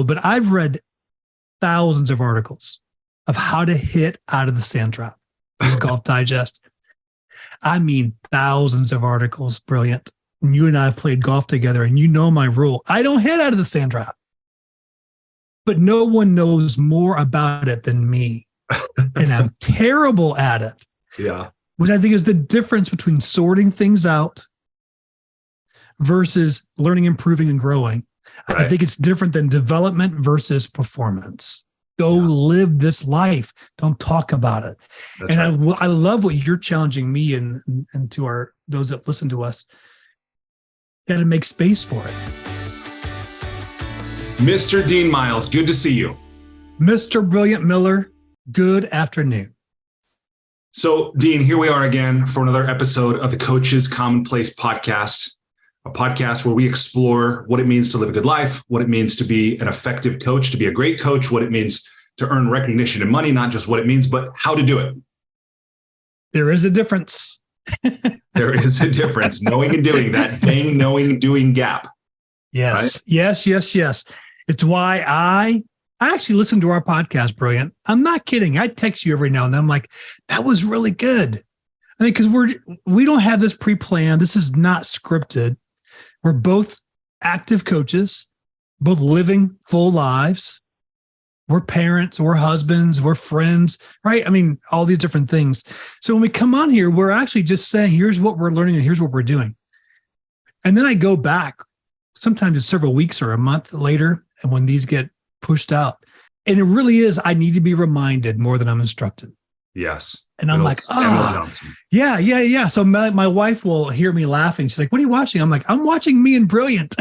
old, but I've read thousands of articles of how to hit out of the sand trap in Golf Digest. I mean, thousands of articles. Brilliant. And you and I have played golf together, and you know my rule. I don't hit out of the sand trap. But no one knows more about it than me. And I'm terrible at it. Yeah. Which I think is the difference between sorting things out versus learning, improving, and growing. Right. I think it's different than development versus performance. Go live this life. Don't talk about it. That's and right. I love what you're challenging me and to those that listen to us. Got to make space for it. Mr. Dean Miles, good to see you. Mr. Brilliant Miller, good afternoon. So, Dean, here we are again for another episode of the Coaches Commonplace podcast, a podcast where we explore what it means to live a good life, what it means to be an effective coach, to be a great coach, what it means to earn recognition and money, not just what it means, but how to do it. There is a difference. There is a difference. Knowing and doing, that dang knowing doing gap. Yes, right? Yes. It's why I actually listen to our podcast, Brilliant. I'm not kidding. I text you every now and then. I'm like, that was really good. I mean, because we don't have this pre-planned. This is not scripted. We're both active coaches, both living full lives. We're parents, we're husbands, we're friends, right? I mean, all these different things. So when we come on here, we're actually just saying, here's what we're learning and here's what we're doing. And then I go back, sometimes it's several weeks or a month later, and when these get pushed out. And it really is, I need to be reminded more than I'm instructed. Yes. And I'm like, yeah. So my wife will hear me laughing. She's like, what are you watching? I'm like, I'm watching Me and Brilliant.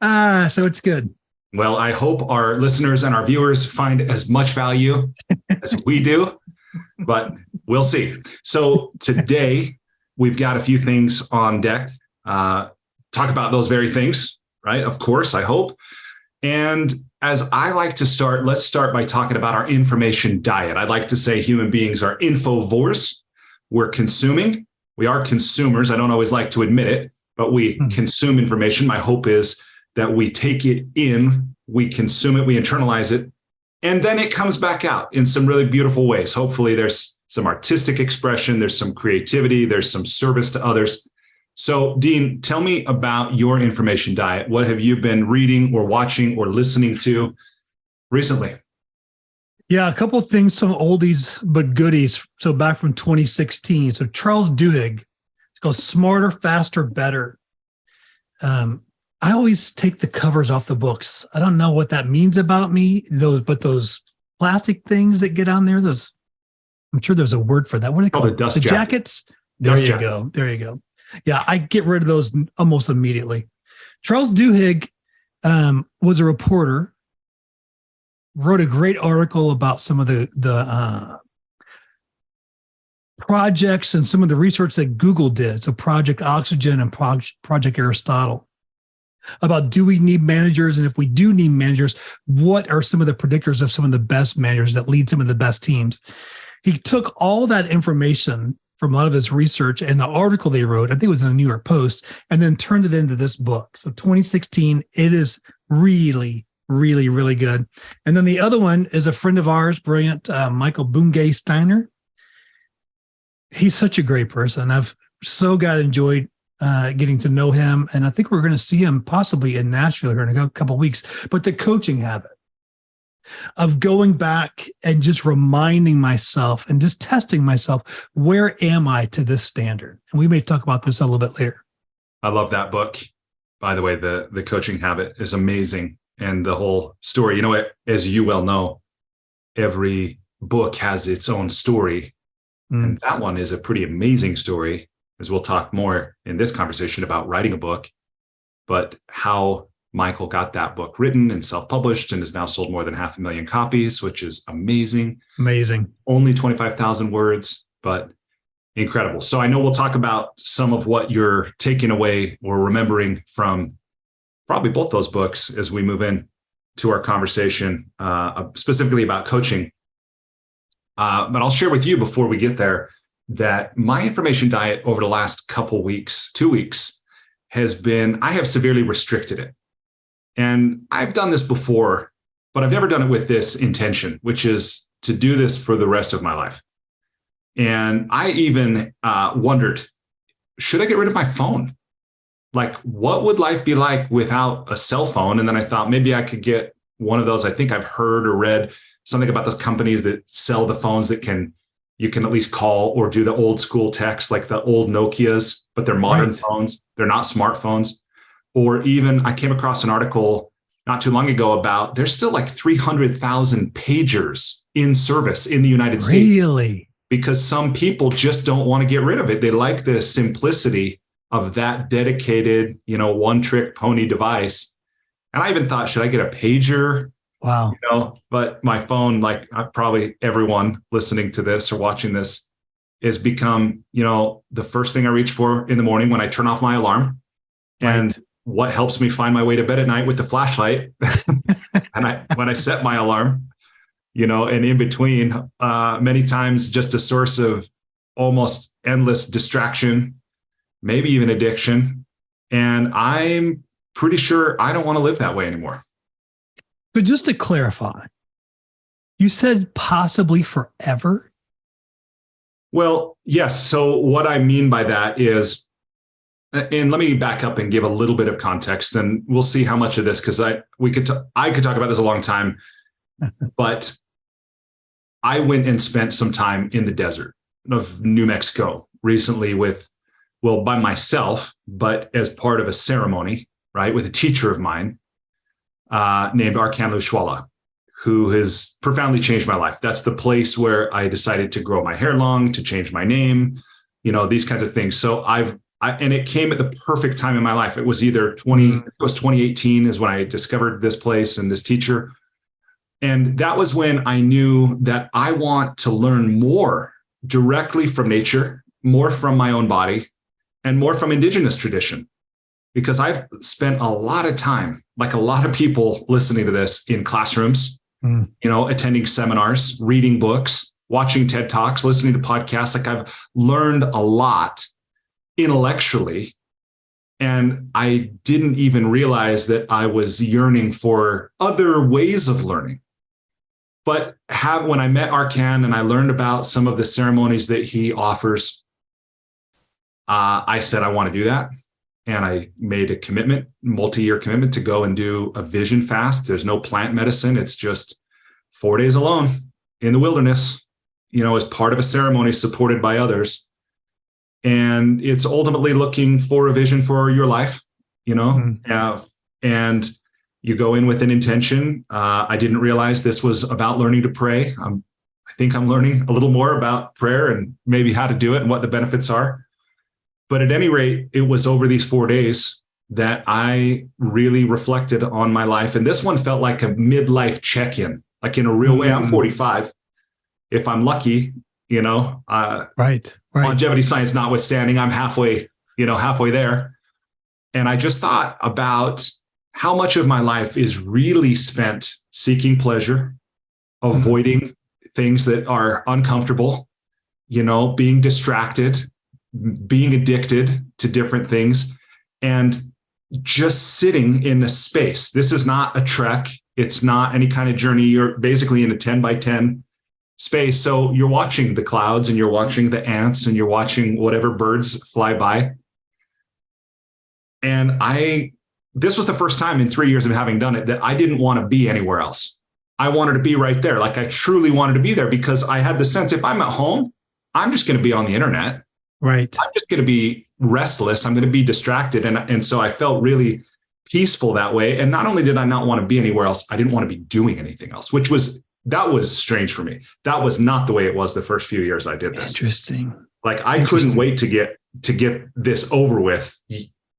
So it's good. Well, I hope our listeners and our viewers find as much value as we do, but we'll see. So today we've got a few things on deck. Talk about those very things, right? Of course, I hope. And as I like to start, let's start by talking about our information diet. I'd like to say human beings are infovores. We're consuming. We are consumers. I don't always like to admit it, but we consume information. My hope is that we take it in, we consume it, we internalize it, and then it comes back out in some really beautiful ways. Hopefully there's some artistic expression, there's some creativity, there's some service to others. So, Dean, tell me about your information diet. What have you been reading or watching or listening to recently? Yeah, a couple of things, some oldies but goodies. So back from 2016. So Charles Duhigg, it's called Smarter, Faster, Better. I always take the covers off the books. I don't know what that means about me, those plastic things that get on there, I'm sure there's a word for that. What are they called? The jackets? There you go. Yeah, I get rid of those almost immediately. Charles Duhigg was a reporter, wrote a great article about some of the projects and some of the research that Google did. So Project Oxygen and Project Aristotle, about do we need managers? And if we do need managers, what are some of the predictors of some of the best managers that lead some of the best teams? He took all that information from a lot of his research and the article they wrote, I think it was in the New York Post, and then turned it into this book. So 2016, it is really, really, really good. And then the other one is a friend of ours, brilliant, Michael Bungay Steiner. He's such a great person. I've so enjoyed getting to know him. And I think we're going to see him possibly in Nashville here in a couple of weeks. But the coaching habit of going back and just reminding myself and just testing myself, where am I to this standard? And we may talk about this a little bit later. I love that book. By the way, the coaching habit is amazing. And the whole story, you know, as you well know, every book has its own story. And that one is a pretty amazing story, as we'll talk more in this conversation about writing a book, but how Michael got that book written and self-published and has now sold more than 500,000 copies, which is amazing. Amazing. Only 25,000 words, but incredible. So I know we'll talk about some of what you're taking away or remembering from probably both those books as we move in to our conversation, specifically about coaching. But I'll share with you before we get there that my information diet over the last couple weeks, 2 weeks, has been, I have severely restricted it. And I've done this before, but I've never done it with this intention, which is to do this for the rest of my life. And I even wondered, should I get rid of my phone? Like, what would life be like without a cell phone? And then I thought maybe I could get one of those. I think I've heard or read something about those companies that sell the phones that you can at least call or do the old school text, like the old Nokias, but they're modern phones. They're not smartphones. Or even I came across an article not too long ago about there's still like 300,000 pagers in service in the United States. Really? Because some people just don't want to get rid of it. They like the simplicity of that dedicated, one trick pony device. And I even thought, should I get a pager? Wow. But my phone, like probably everyone listening to this or watching this, has become, the first thing I reach for in the morning when I turn off my alarm. And what helps me find my way to bed at night with the flashlight. And when I set my alarm, and in between, many times just a source of almost endless distraction, maybe even addiction. And I'm pretty sure I don't want to live that way anymore. But just to clarify, you said possibly forever? Well, yes. So what I mean by that is, and let me back up and give a little bit of context, and we'll see how much of this, because I could talk about this a long time, but I went and spent some time in the desert of New Mexico recently by myself, but as part of a ceremony, right, with a teacher of mine named Arkan Lushwala, who has profoundly changed my life. That's the place where I decided to grow my hair long, to change my name, these kinds of things. So and it came at the perfect time in my life. It was either 2018 is when I discovered this place and this teacher. And that was when I knew that I want to learn more directly from nature, more from my own body, and more from indigenous tradition. Because I've spent a lot of time, like a lot of people listening to this, in classrooms, attending seminars, reading books, watching TED Talks, listening to podcasts. Like I've learned a lot intellectually. And I didn't even realize that I was yearning for other ways of learning. But when I met Arkan and I learned about some of the ceremonies that he offers, I said, I want to do that. And I made a commitment, multi-year commitment, to go and do a vision fast. There's no plant medicine. It's just 4 days alone in the wilderness, as part of a ceremony supported by others. And it's ultimately looking for a vision for your life, and you go in with an intention. I didn't realize this was about learning to pray. I think I'm learning a little more about prayer and maybe how to do it and what the benefits are. But at any rate, it was over these 4 days that I really reflected on my life. And this one felt like a midlife check-in, like in a real way. I'm 45. If I'm lucky, right. Longevity science notwithstanding, I'm halfway there. And I just thought about how much of my life is really spent seeking pleasure, avoiding things that are uncomfortable, being distracted, being addicted to different things, and just sitting in a space. This is not a trek. It's not any kind of journey. You're basically in a 10 by 10 space. So you're watching the clouds and you're watching the ants and you're watching whatever birds fly by. And this was the first time in 3 years of having done it that I didn't want to be anywhere else. I wanted to be right there. Like I truly wanted to be there, because I had the sense, if I'm at home, I'm just going to be on the internet. Right. I'm just going to be restless. I'm going to be distracted. And so I felt really peaceful that way. And not only did I not want to be anywhere else, I didn't want to be doing anything else, that was strange for me. That was not the way it was the first few years I did this. Interesting. Like I couldn't wait to get this over with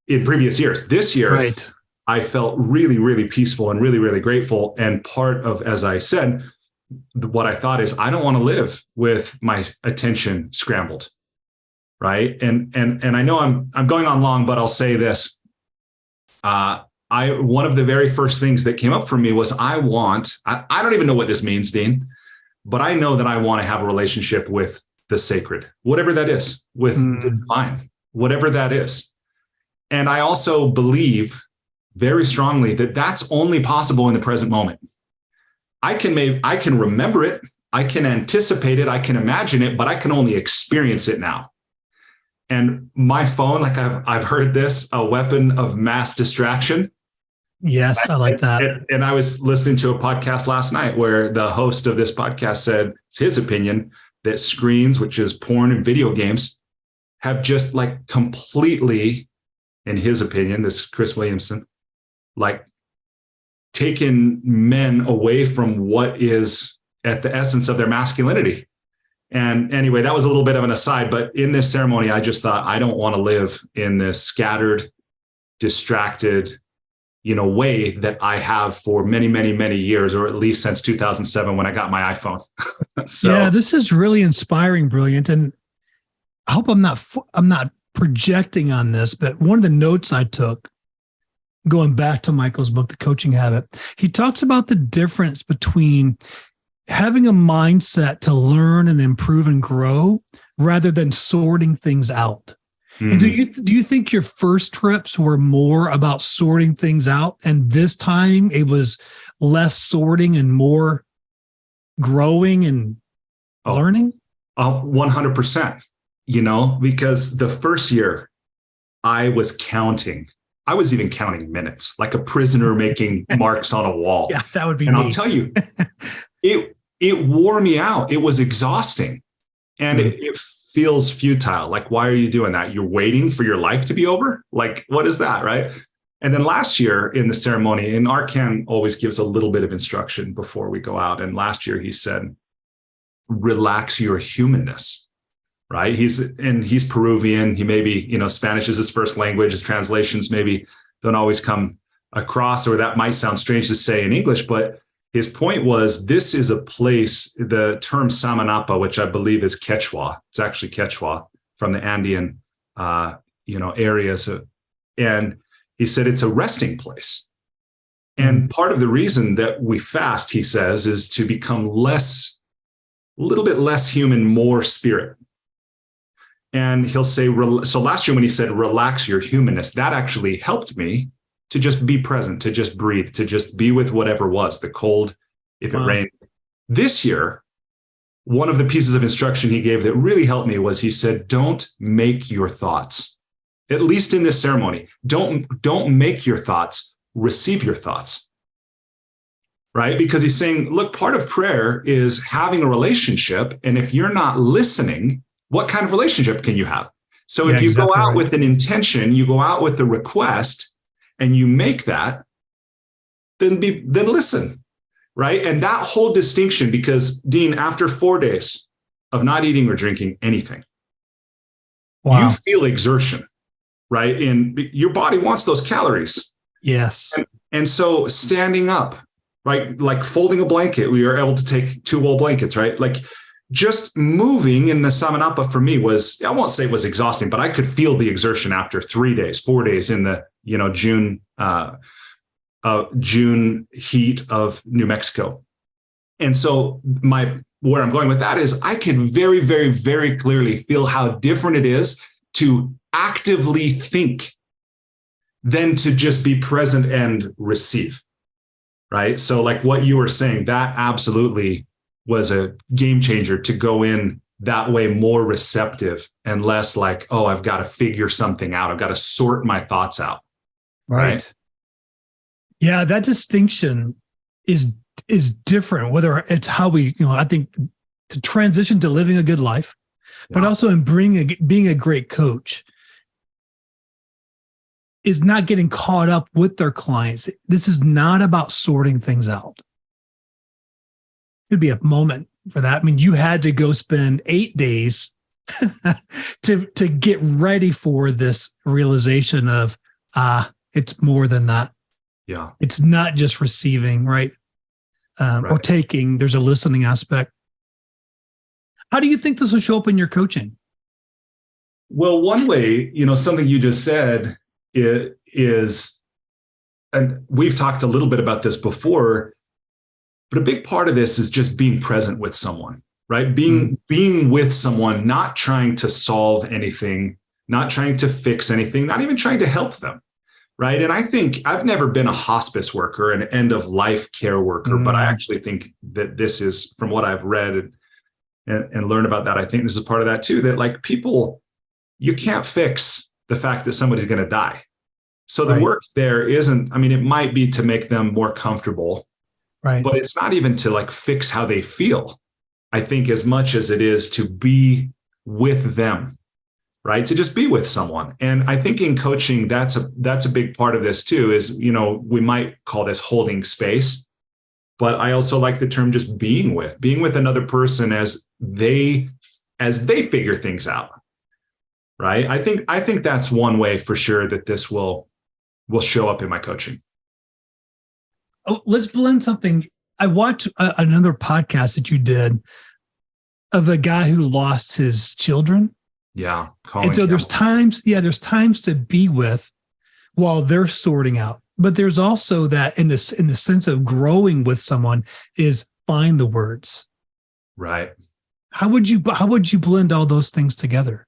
in previous years. This year, right, I felt really, really peaceful and really, really grateful. And part of, as I said, what I thought is, I don't want to live with my attention scrambled. Right. And I know I'm going on long, but I'll say this. One of the very first things that came up for me was I don't even know what this means, Dean, but I know that I want to have a relationship with the sacred, whatever that is, with the divine, whatever that is. And I also believe very strongly that that's only possible in the present moment. I can remember it, I can anticipate it, I can imagine it, but I can only experience it now. And my phone, like I've heard this, a weapon of mass distraction. Yes, I like that. And I was listening to a podcast last night where the host of this podcast said it's his opinion that screens, which is porn and video games, have just like completely, in his opinion, this Chris Williamson, like taken men away from what is at the essence of their masculinity. And anyway, that was a little bit of an aside, but in this ceremony, I just thought, I don't want to live in this scattered, distracted, way that I have for many, many, many years, or at least since 2007 when I got my iPhone. Yeah, this is really inspiring, brilliant. And I hope I'm not projecting on this, but one of the notes I took going back to Michael's book, The Coaching Habit, he talks about the difference between having a mindset to learn and improve and grow rather than sorting things out. And do you think your first trips were more about sorting things out, and this time it was less sorting and more growing and learning? 100%, because the first year I was counting. I was even counting minutes, like a prisoner making marks on a wall. Yeah, that would be And me. I'll tell you, it wore me out. It was exhausting. And it feels futile. Like, why are you doing that? You're waiting for your life to be over? Like, what is that, right? And then last year in the ceremony, and Arkan always gives a little bit of instruction before we go out. And last year he said, relax your humanness, right? He's Peruvian. He maybe, Spanish is his first language. His translations maybe don't always come across, or that might sound strange to say in English, but his point was, this is a place, the term Samanapa, which I believe is Quechua. It's actually Quechua from the Andean, areas. And he said it's a resting place. And part of the reason that we fast, he says, is to become a little bit less human, more spirit. And he'll say, so last year when he said, relax your humanness, that actually helped me to just be present, to just breathe, to just be with whatever was, the cold, if it rained. This year, one of the pieces of instruction he gave that really helped me was, he said, don't make your thoughts. At least in this ceremony, don't make your thoughts, receive your thoughts. Right? Because he's saying, look, part of prayer is having a relationship. And if you're not listening, what kind of relationship can you have? So if you go out with an intention, you go out with a request, and you make that, then listen, right? And that whole distinction, because Dean, after 4 days of not eating or drinking anything, you feel exertion, right? And your body wants those calories. Yes. And so standing up, right? Like folding a blanket, we were able to take 2 whole blankets, right? Like just moving in the Samanapa for me was, I won't say it was exhausting, but I could feel the exertion after 3 days, 4 days in the, June heat of New Mexico. And so where I'm going with that is, I can very, very, very clearly feel how different it is to actively think than to just be present and receive, right? So like what you were saying, that absolutely was a game changer, to go in that way, more receptive and less like, oh, I've got to figure something out. I've got to sort my thoughts out. Right. Yeah, that distinction is different, whether it's how we, I think, to transition to living a good life, but also in being a great coach, is not getting caught up with their clients. This is not about sorting things out. It'd be a moment for that. I mean, you had to go spend 8 days to get ready for this realization of, it's more than that. Yeah. It's not just receiving, right? Or taking. There's a listening aspect. How do you think this will show up in your coaching? Well, one way, something you just said is, and we've talked a little bit about this before, but a big part of this is just being present with someone, right? Being with someone, not trying to solve anything, not trying to fix anything, not even trying to help them, right? And I think I've never been a hospice worker, an end of life care worker, but I actually think that this is, from what I've read and learned about that, I think this is part of that too, that like people, you can't fix the fact that somebody's going to die. So the work there isn't, I mean, it might be to make them more comfortable, but it's not even to like fix how they feel, I think, as much as it is to be with them, right? To just be with someone. And I think in coaching, that's a big part of this too, is, you know, we might call this holding space, but I also like the term just being with another person as they figure things out. Right. I think that's one way for sure that this will show up in my coaching. Oh, let's blend something. I watched another podcast that you did of a guy who lost his children. Yeah. And so there's times to be with while they're sorting out. But there's also that in the sense of growing with someone is find the words. Right. How would you blend all those things together?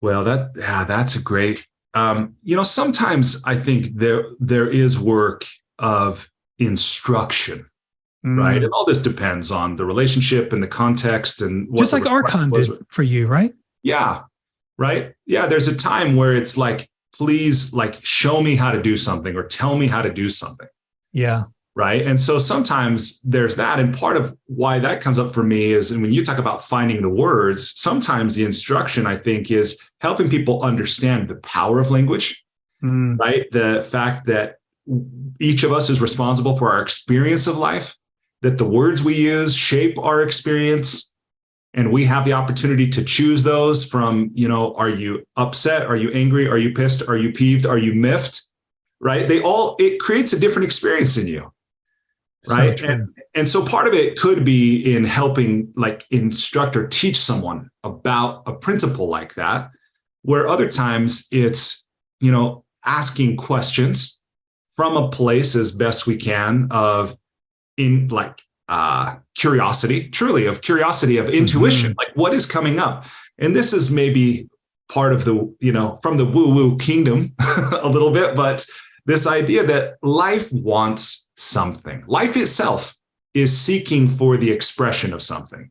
Well, that's a great, you know, sometimes I think there is work of instruction, right? And all this depends on the relationship and the context and what, just like Archon did for you, right? Yeah. Right. Yeah. There's a time where it's like, please, like, show me how to do something or tell me how to do something. Yeah. Right. And so sometimes there's that. And part of why that comes up for me is, and when you talk about finding the words, sometimes the instruction, I think, is helping people understand the power of language, right? The fact that each of us is responsible for our experience of life, that the words we use shape our experience. And we have the opportunity to choose those from, you know, are you upset? Are you angry? Are you pissed? Are you peeved? Are you miffed? Right? It creates a different experience in you. Right. So and so part of it could be in helping like instruct or teach someone about a principle like that, where other times it's, you know, asking questions from a place as best we can of curiosity, truly of curiosity, of intuition, like what is coming up. And this is maybe part of the, you know, from the woo-woo kingdom a little bit, but this idea that life wants something. Life itself is seeking for the expression of something.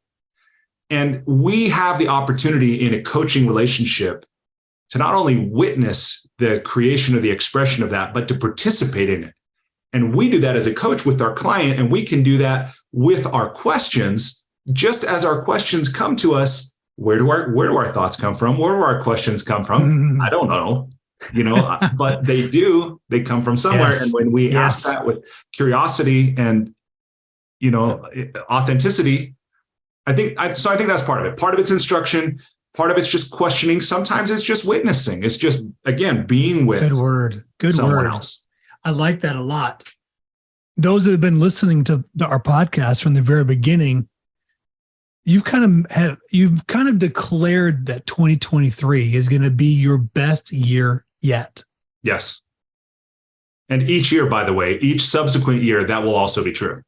And we have the opportunity in a coaching relationship to not only witness the creation or the expression of that, but to participate in it. And we do that as a coach with our client, and we can do that with our questions. Just as our questions come to us, where do our thoughts come from? Where do our questions come from? I don't know. You know, but they come from somewhere. Yes. And when we ask that with curiosity and, you know, authenticity, I think that's part of it. Part of it's instruction. Part of it's just questioning. Sometimes it's just witnessing. It's just, again, being with someone else. I like that a lot. Those that have been listening to our podcast from the very beginning, you've kind of declared that 2023 is going to be your best year yet. Yes. And each year, by the way, each subsequent year, that will also be true.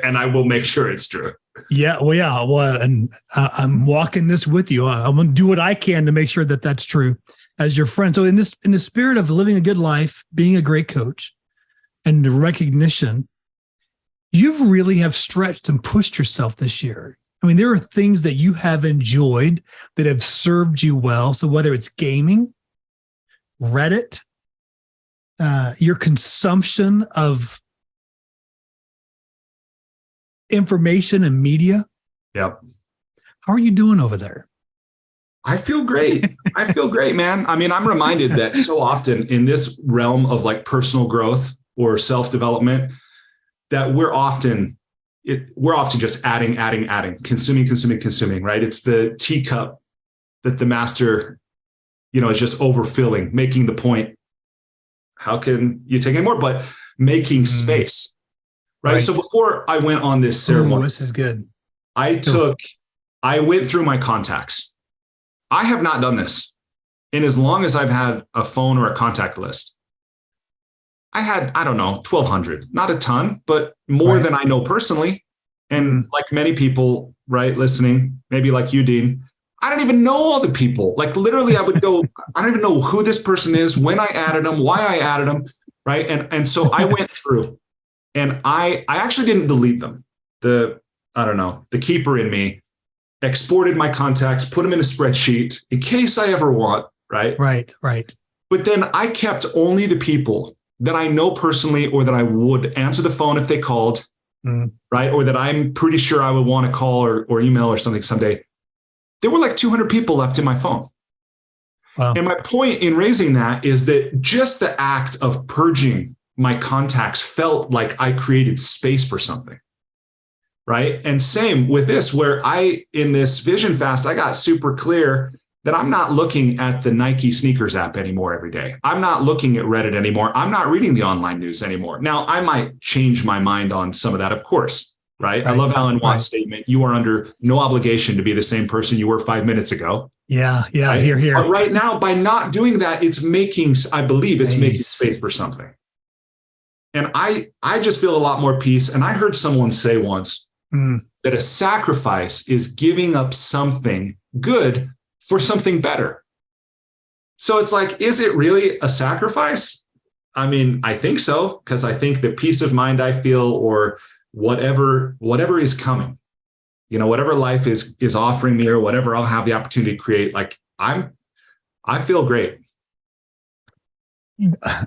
And I will make sure it's true. Yeah. Well, and I'm walking this with you. I'm going to do what I can to make sure that that's true as your friend. So in the spirit of living a good life, being a great coach, and the recognition, you really have stretched and pushed yourself this year. I mean, there are things that you have enjoyed that have served you well. So whether it's gaming, Reddit, your consumption of information and media. Yep. How are you doing over there? I feel great. I feel great, man. I mean, I'm reminded that so often in this realm of like personal growth or self-development, that we're often just adding, consuming, right? It's the teacup that the master, you know, is just overfilling, making the point. How can you take any more? But making space, right? So before I went on this ceremony, this is good. I went through my contacts. I have not done this in as long as I've had a phone or a contact list. I had, I don't know, 1,200, not a ton, but more than I know personally. And like many people, right, listening, maybe like you, Dean, I don't even know all the people. Like literally I would go, I don't even know who this person is, when I added them, why I added them. Right. And so I went through and I actually didn't delete them. The keeper in me exported my contacts, put them in a spreadsheet in case I ever want. Right. Right. But then I kept only the people that I know personally, or that I would answer the phone if they called. Right. Or that I'm pretty sure I would want to call or email or something someday. There were like 200 people left in my phone. Wow. And my point in raising that is that just the act of purging my contacts felt like I created space for something. Right. And same with this, where in this vision fast, I got super clear that I'm not looking at the Nike sneakers app anymore every day. I'm not looking at Reddit anymore. I'm not reading the online news anymore. Now, I might change my mind on some of that, of course. Right. I love Alan Watts' statement. You are under no obligation to be the same person you were 5 minutes ago. Yeah. Right? Here. But right now, by not doing that, I believe it's making space for something. And I just feel a lot more peace. And I heard someone say once that a sacrifice is giving up something good for something better. So it's like, is it really a sacrifice? I mean, I think so, because I think the peace of mind I feel, or whatever is coming, whatever life is offering me, or whatever I'll have the opportunity to create, like I feel great.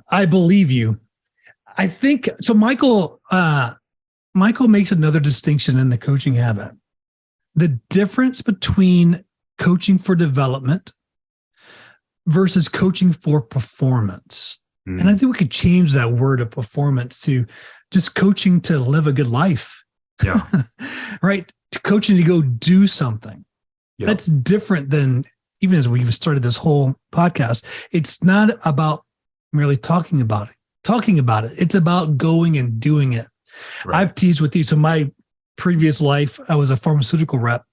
I believe you. I think so. Michael makes another distinction in the coaching habit. The difference between coaching for development versus coaching for performance. And I think we could change that word of performance to just coaching to live a good life. Yeah. Right. To coaching to go do something. Yep. That's different than, even as we've started this whole podcast, it's not about merely talking about it. It's about going and doing it. Right. I've teased with you. So my previous life, I was a pharmaceutical rep.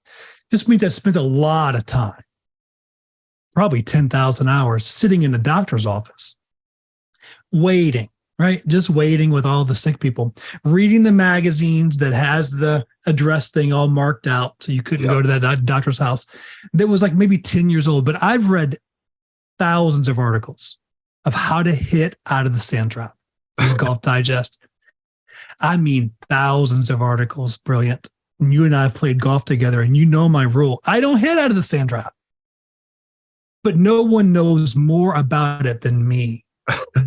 This means I spent a lot of time, probably 10,000 hours, sitting in the doctor's office, waiting, right? Just waiting with all the sick people, reading the magazines that has the address thing all marked out so you couldn't go to that doctor's house. That was like maybe 10 years old, but I've read thousands of articles of how to hit out of the sand trap in Golf Digest. I mean, thousands of articles. Brilliant. And you and I have played golf together, and you know my rule. I don't hit out of the sand trap. But no one knows more about it than me.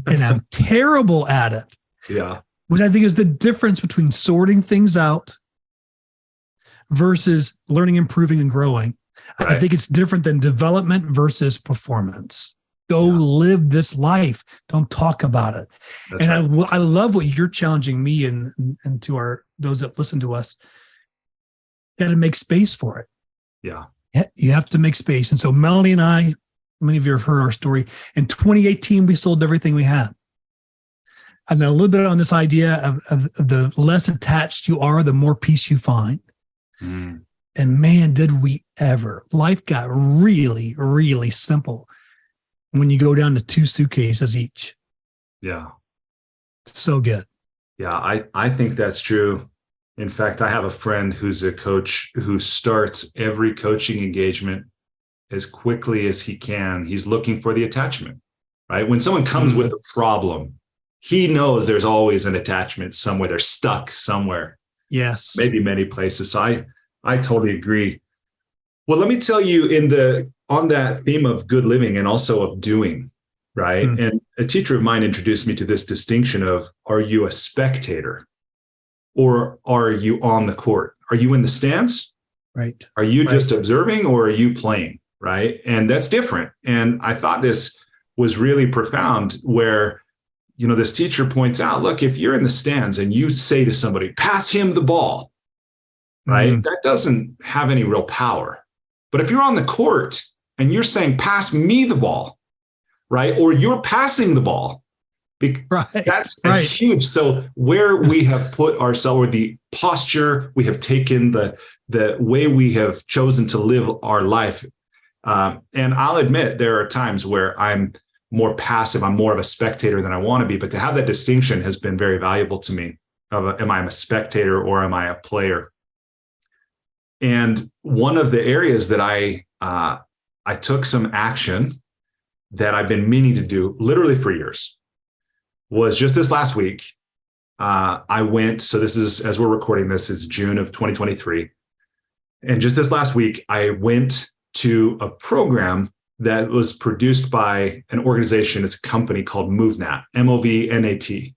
And I'm terrible at it. Yeah. Which I think is the difference between sorting things out versus learning, improving, and growing. Right. I think it's different than development versus performance. Go live this life. Don't talk about it. That's and right. I love what you're challenging me and to those that listen to us. Got to make space for it. Yeah. You have to make space. And so Melanie and I, many of you have heard our story. In 2018, we sold everything we had. And a little bit on this idea of the less attached you are, the more peace you find. And man, did we ever. Life got really, really simple when you go down to 2 suitcases each. Yeah. So good. Yeah, I think that's true. In fact, I have a friend who's a coach who starts every coaching engagement as quickly as he can. He's looking for the attachment, right? When someone comes with a problem, he knows there's always an attachment somewhere. They're stuck somewhere. Yes. Maybe many places. So I totally agree. Well, let me tell you on that theme of good living and also of doing, right? And a teacher of mine introduced me to this distinction of, are you a spectator or are you on the court? Are you in the stands? Right. Are you just observing or are you playing? Right. And that's different. And I thought this was really profound where, this teacher points out, look, if you're in the stands and you say to somebody, pass him the ball, right? That doesn't have any real power. But if you're on the court and you're saying, pass me the ball, right? Or you're passing the ball, that's huge. So where we have put ourselves, or the posture we have taken, the way we have chosen to live our life. And I'll admit there are times where I'm more passive. I'm more of a spectator than I want to be. But to have that distinction has been very valuable to me. Am I a spectator or am I a player? And one of the areas that I took some action that I've been meaning to do literally for years was just this last week. I went, so this is, as we're recording this, is June of 2023. And just this last week, I went to a program that was produced by an organization. It's a company called MoveNat, MOVNAT.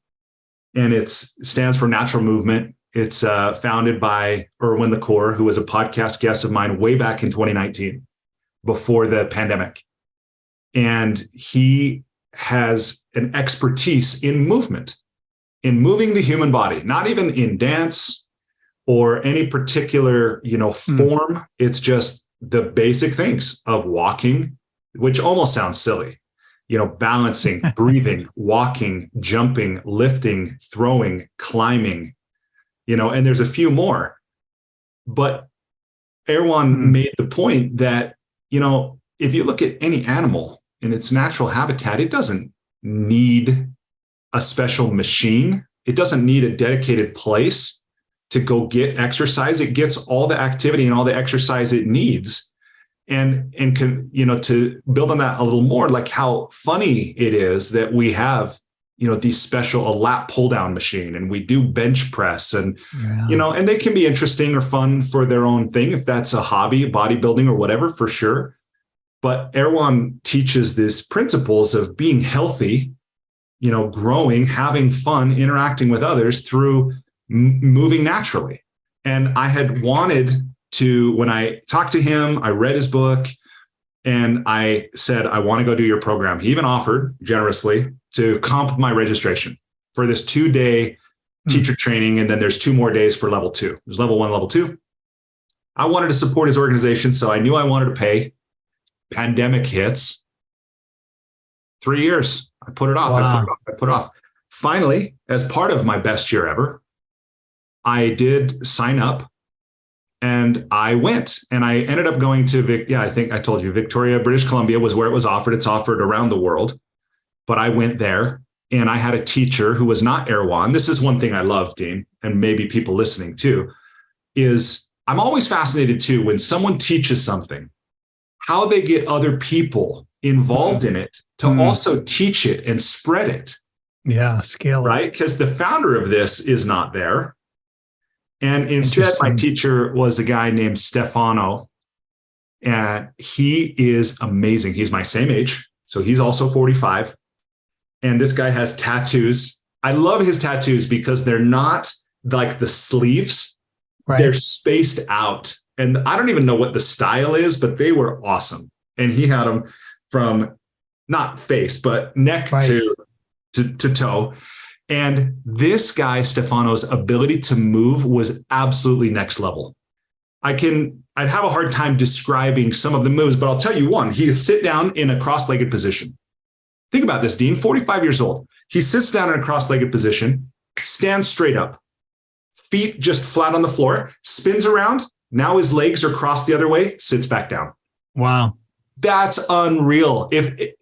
And it stands for Natural Movement. It's founded by Erwin the Core, who was a podcast guest of mine way back in 2019, before the pandemic. And he has an expertise in movement, in moving the human body, not even in dance or any particular, form. It's just the basic things of walking, which almost sounds silly, balancing, breathing, walking, jumping, lifting, throwing, climbing, and there's a few more. But Erwan made the point that, if you look at any animal in its natural habitat, it doesn't need a special machine. It doesn't need a dedicated place to go get exercise. It gets all the activity and all the exercise it needs. And to build on that a little more, like how funny it is that we have, these special, a lat pull down machine, and we do bench press, and, and they can be interesting or fun for their own thing. If that's a hobby, bodybuilding or whatever, for sure. But Erwan teaches these principles of being healthy, growing, having fun, interacting with others through moving naturally. And I had wanted to, when I talked to him, I read his book, and I said, I want to go do your program. He even offered generously to comp my registration for this 2-day teacher training. And then there's 2 more days for level 2. There's level 1, level 2. I wanted to support his organization, so I knew I wanted to pay. Pandemic hits. 3 years. I put it off. Wow. I put it off. Finally, as part of my best year ever, I did sign up. And I went, and I ended up going to, I think I told you, Victoria, British Columbia was where it was offered. It's offered around the world. But I went there, and I had a teacher who was not Erwan. This is one thing I love, Dean, and maybe people listening too, is I'm always fascinated too, when someone teaches something, how they get other people involved in it to also teach it and spread it. Yeah, scale it. Right? Because the founder of this is not there. And instead, my teacher was a guy named Stefano, and he is amazing. He's my same age, so he's also 45. And this guy has tattoos. I love his tattoos because they're not like the sleeves. Right. They're spaced out. And I don't even know what the style is, but they were awesome. And he had them from not face, but neck to toe. And this guy, Stefano's ability to move was absolutely next level. I'd have a hard time describing some of the moves, but I'll tell you one. He sit down in a cross-legged position. Think about this, Dean, 45 years old. He sits down in a cross-legged position, stands straight up, feet just flat on the floor, spins around. Now his legs are crossed the other way, sits back down. Wow. That's unreal.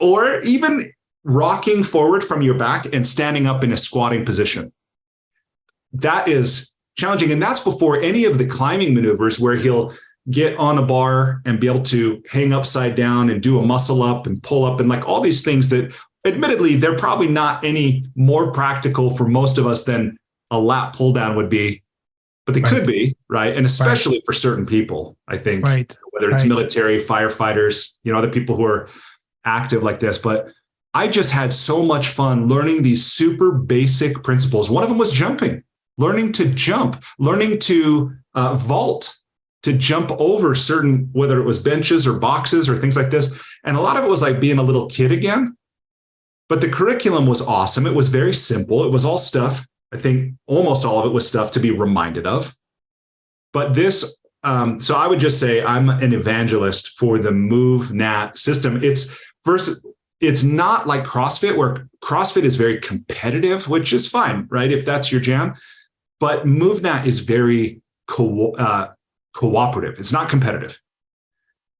Or even rocking forward from your back and standing up in a squatting position. That is challenging. And that's before any of the climbing maneuvers where he'll get on a bar and be able to hang upside down and do a muscle up and pull up and like all these things that admittedly, they're probably not any more practical for most of us than a lat pull down would be, but they could be, right? And especially for certain people, I think, whether it's military, firefighters, other people who are active like this. But I just had so much fun learning these super basic principles. One of them was jumping, learning to jump, learning to vault, to jump over certain, whether it was benches or boxes or things like this. And a lot of it was like being a little kid again. But the curriculum was awesome. It was very simple. It was all stuff. I think almost all of it was stuff to be reminded of. But this, so I would just say I'm an evangelist for the MoveNat system. It's not like CrossFit, where CrossFit is very competitive, which is fine, right? If that's your jam. But MoveNat is very cooperative. It's not competitive.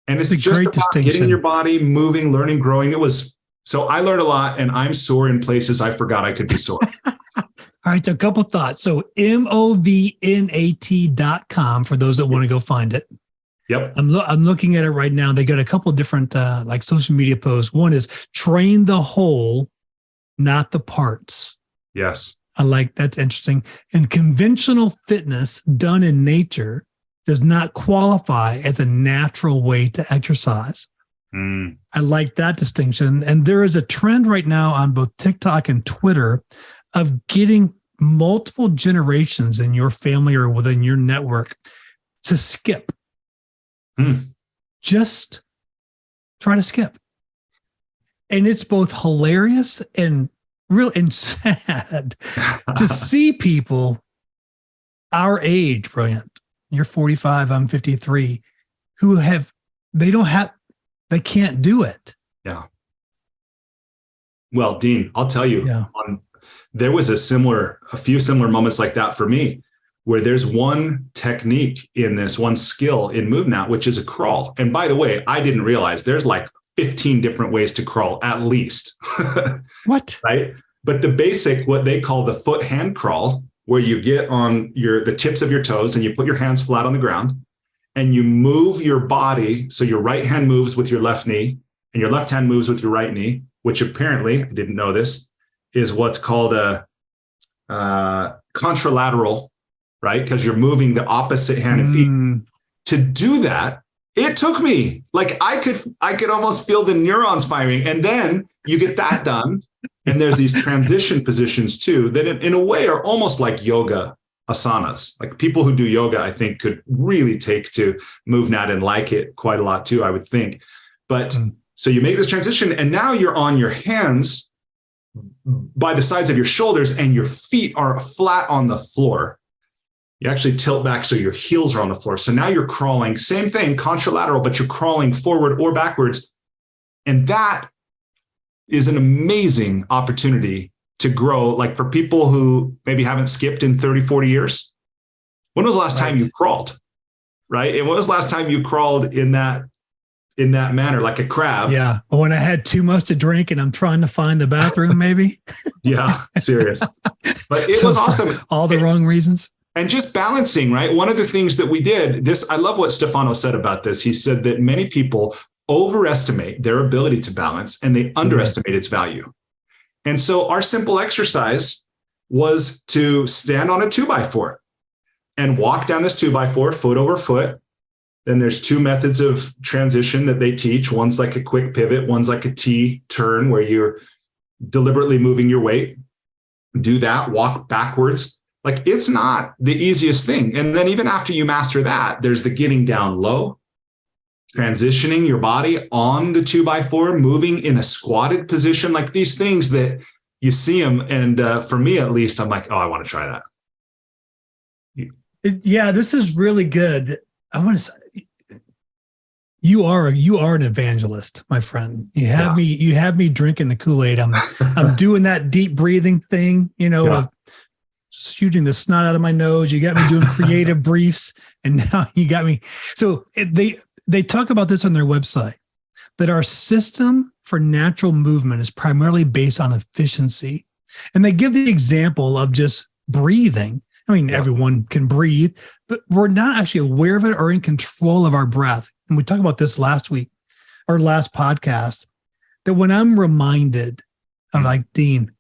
And it's just about getting your body moving, learning, growing. So I learned a lot, and I'm sore in places I forgot I could be sore. All right. So a couple thoughts. So movnat.com for those that want to go find it. Yep. I'm looking at it right now. They got a couple of different like social media posts. One is train the whole, not the parts. Yes. I like that's interesting. And conventional fitness done in nature does not qualify as a natural way to exercise. I like that distinction. And there is a trend right now on both TikTok and Twitter of getting multiple generations in your family or within your network to skip. Just try to skip. And it's both hilarious and real and sad to see people our age, Brilliant. You're 45, I'm 53, who they can't do it. Yeah. Well, Dean, I'll tell you, there was a few similar moments like that for me, where there's one technique in this, one skill in MoveNat, which is a crawl. And by the way, I didn't realize there's like 15 different ways to crawl at least. What? Right? But the basic, what they call the foot hand crawl, where you get on the tips of your toes and you put your hands flat on the ground and you move your body. So your right hand moves with your left knee and your left hand moves with your right knee, which apparently, I didn't know this, is what's called a contralateral, right? Because you're moving the opposite hand and feet. To do that, it took me like I could almost feel the neurons firing. And then you get that done. And there's these transition positions too, that in a way are almost like yoga asanas. Like people who do yoga, I think could really take to MoveNat and like it quite a lot too, I would think. But so you make this transition and now you're on your hands by the sides of your shoulders and your feet are flat on the floor. You actually tilt back so your heels are on the floor. So now you're crawling, same thing, contralateral, but you're crawling forward or backwards. And that is an amazing opportunity to grow. Like for people who maybe haven't skipped in 30, 40 years, when was the last time you crawled? Right. And when was the last time you crawled in that manner, like a crab? Yeah. When I had too much to drink and I'm trying to find the bathroom, maybe. Yeah. Serious. But it was awesome. All the wrong reasons. And just balancing, right? One of the things that we did, I love what Stefano said about this. He said that many people overestimate their ability to balance and they underestimate its value. And so our simple exercise was to stand on a 2x4 and walk down this 2x4 foot over foot. Then there's two methods of transition that they teach. One's like a quick pivot. One's like a T turn where you're deliberately moving your weight. Do that, walk backwards. Like it's not the easiest thing. And then even after you master that, there's the getting down low, transitioning your body on the 2x4, moving in a squatted position, like these things that you see them. And for me, at least, I'm like, oh, I want to try that. Yeah, this is really good. I want to say, you are an evangelist, my friend. You have me drinking the Kool-Aid. I'm doing that deep breathing thing, shooting the snot out of my nose. You got me doing creative briefs, and now you got me. So they talk about this on their website, that our system for natural movement is primarily based on efficiency. And they give the example of just breathing. I mean, everyone can breathe, but we're not actually aware of it or in control of our breath. And we talked about this last week, our last podcast, that when I'm reminded, I'm like, Dean,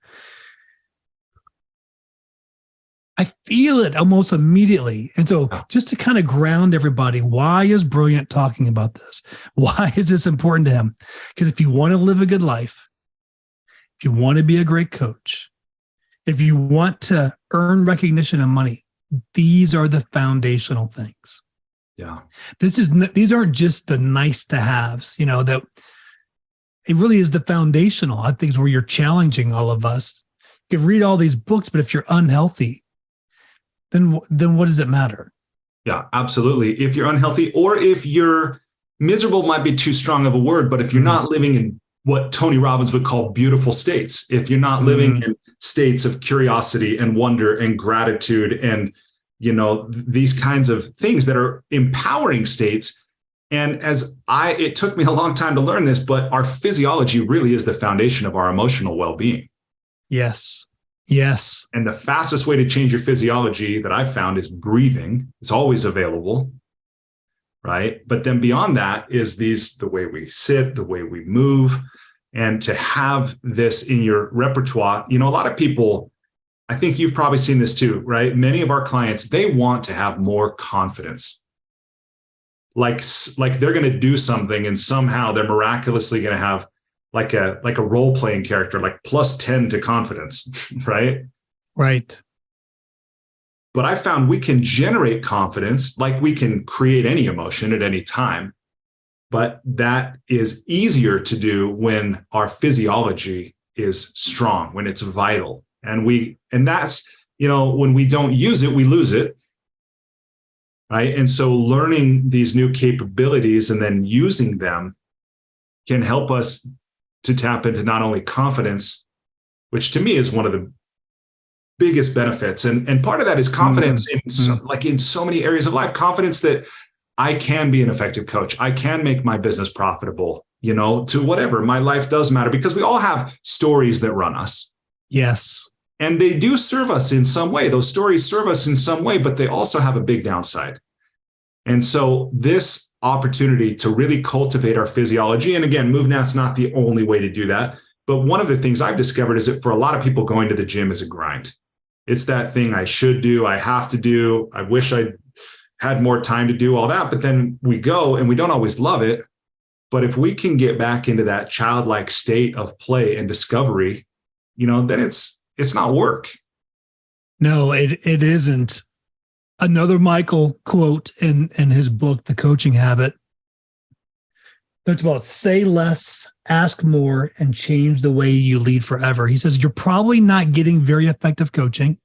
I feel it almost immediately. And so just to kind of ground everybody, why is Brilliant talking about this? Why is this important to him? Because if you want to live a good life, if you want to be a great coach, if you want to earn recognition and money, these are the foundational things. Yeah. These aren't just the nice to haves, that it really is the foundational. I think is where you're challenging all of us. You can read all these books, but if you're unhealthy, then what does it matter? Yeah, absolutely. If you're unhealthy or if you're miserable might be too strong of a word, but if you're not living in what Tony Robbins would call beautiful states, if you're not living in states of curiosity and wonder and gratitude and, these kinds of things that are empowering states. And it took me a long time to learn this, but our physiology really is the foundation of our emotional well-being. Yes. Yes. And the fastest way to change your physiology that I've found is breathing. It's always available, right? But then beyond that is the way we sit, the way we move, and to have this in your repertoire. A lot of people, I think you've probably seen this too, right? Many of our clients, they want to have more confidence. Like they're going to do something and somehow they're miraculously going to have like a role-playing character, like plus 10 to confidence, right? Right. But I found we can generate confidence, like we can create any emotion at any time. But that is easier to do when our physiology is strong, when it's vital. And that's, when we don't use it, we lose it. Right. And so learning these new capabilities and then using them can help us to tap into not only confidence, which to me is one of the biggest benefits. And part of that is confidence in so many areas of life, confidence that I can be an effective coach. I can make my business profitable, to whatever. My life does matter because we all have stories that run us. Yes. And they do serve us in some way. Those stories serve us in some way, but they also have a big downside. And so this opportunity to really cultivate our physiology, and again, MoveNat's not the only way to do that. But one of the things I've discovered is that for a lot of people, going to the gym is a grind. It's that thing I should do, I have to do. I wish I had more time to do all that. But then we go and we don't always love it. But if we can get back into that childlike state of play and discovery, then it's not work. No, it isn't. Another Michael quote in his book, The Coaching Habit, talks about say less, ask more, and change the way you lead forever. He says, you're probably not getting very effective coaching,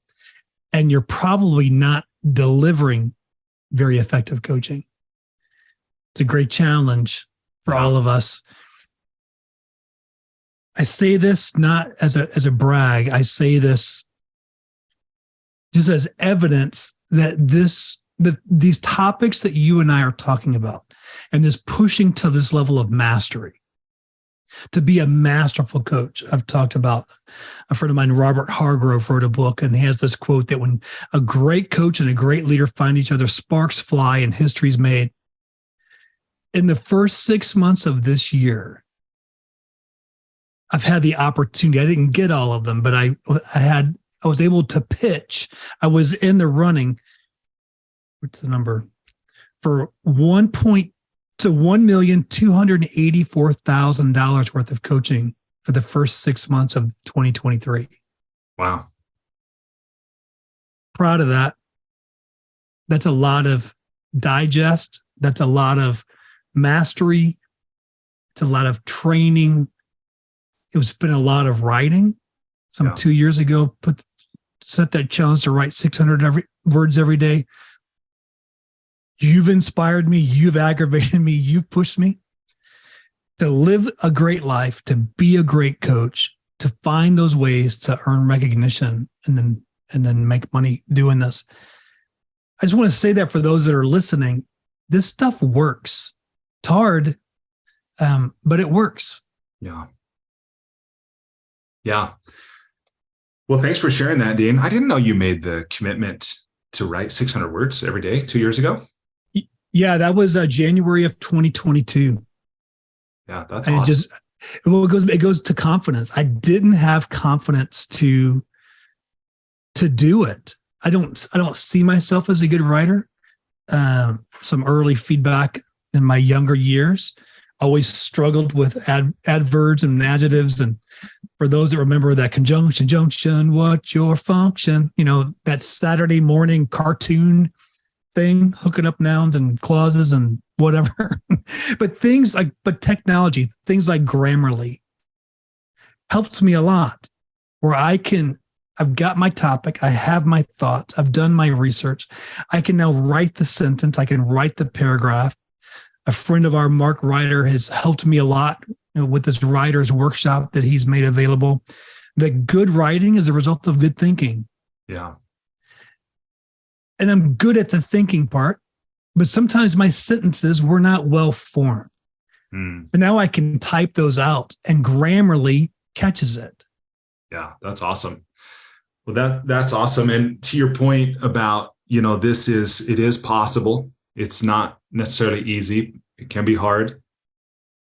and you're probably not delivering very effective coaching. It's a great challenge for all of us. I say this not as a brag. I say this just as evidence that these topics that you and I are talking about, and this pushing to this level of mastery, to be a masterful coach. I've talked about a friend of mine, Robert Hargrove, wrote a book, and he has this quote that when a great coach and a great leader find each other, sparks fly and history's made. In the first 6 months of this year, I've had the opportunity. I didn't get all of them, but I was able to pitch. I was in the running. What's the number? For $1,284,000 worth of coaching for the first 6 months of 2023. Wow. Proud of that. That's a lot of digest. That's a lot of mastery. It's a lot of training. It's been a lot of writing. 2 years ago, set that challenge to write 600 words every day. You've inspired me. You've aggravated me. You've pushed me to live a great life, to be a great coach, to find those ways to earn recognition and then make money doing this. I just want to say that for those that are listening, this stuff works. It's hard, but it works. Yeah. Yeah. Well, thanks for sharing that, Dean. I didn't know you made the commitment to write 600 words every day 2 years ago. Yeah, that was January of 2022. Yeah, that's awesome. It goes to confidence. I didn't have confidence to do it. I don't see myself as a good writer. Some early feedback in my younger years. Always struggled with adverbs and adjectives. And for those that remember that conjunction, what's your function? That Saturday morning cartoon thing, hooking up nouns and clauses and whatever. But technology, things like Grammarly helps me a lot, where I've got my topic, I have my thoughts, I've done my research. I can now write the sentence, I can write the paragraph. A friend of our, Mark Ryder, has helped me a lot with this writer's workshop that he's made available. That good writing is a result of good thinking. Yeah. And I'm good at the thinking part, but sometimes my sentences were not well formed. But now I can type those out, and Grammarly catches it. Yeah, that's awesome. Well, that's awesome. And to your point about, it is possible. It's not necessarily easy. It can be hard,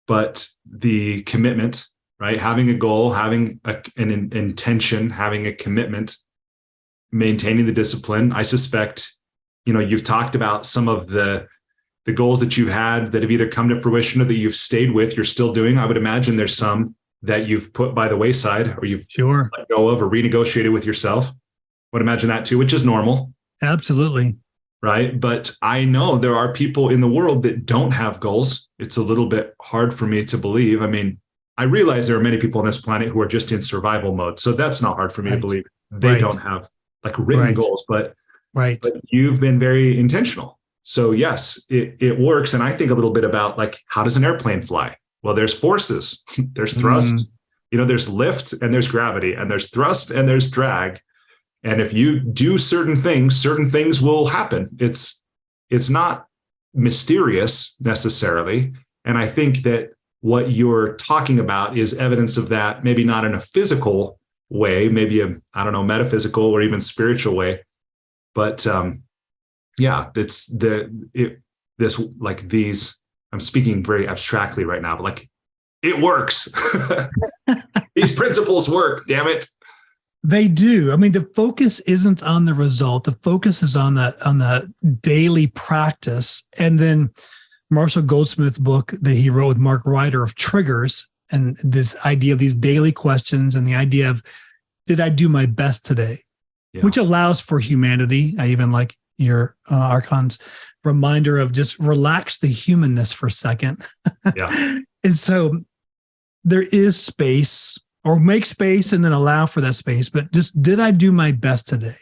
but the commitment, right? Having a goal, having an intention, having a commitment, maintaining the discipline. I suspect, you've talked about some of the goals that you've had that have either come to fruition or that you've stayed with, you're still doing. I would imagine there's some that you've put by the wayside or you've let go of or renegotiated with yourself. I would imagine that too, which is normal. Absolutely. Right. But I know there are people in the world that don't have goals. It's a little bit hard for me to believe. I mean, I realize there are many people on this planet who are just in survival mode. So that's not hard for me to believe. They don't have like written goals, but you've been very intentional. So yes, it works. And I think a little bit about like, how does an airplane fly? Well, there's forces, there's thrust, there's lift and there's gravity, and there's thrust and there's drag. And if you do certain things will happen. It's not mysterious necessarily. And I think that what you're talking about is evidence of that, maybe not in a physical way, maybe metaphysical or even spiritual way. But I'm speaking very abstractly right now, but like it works. These principles work, damn it. They do. I mean, the focus isn't on the result. The focus is on the daily practice. And then Marshall Goldsmith's book that he wrote with Mark Ryder of triggers, and this idea of these daily questions and the idea of, did I do my best today? Yeah. Which allows for humanity. I even like your Archon's reminder of just relax the humanness for a second. Yeah. And so there is space, or make space and then allow for that space. But just, did I do my best today?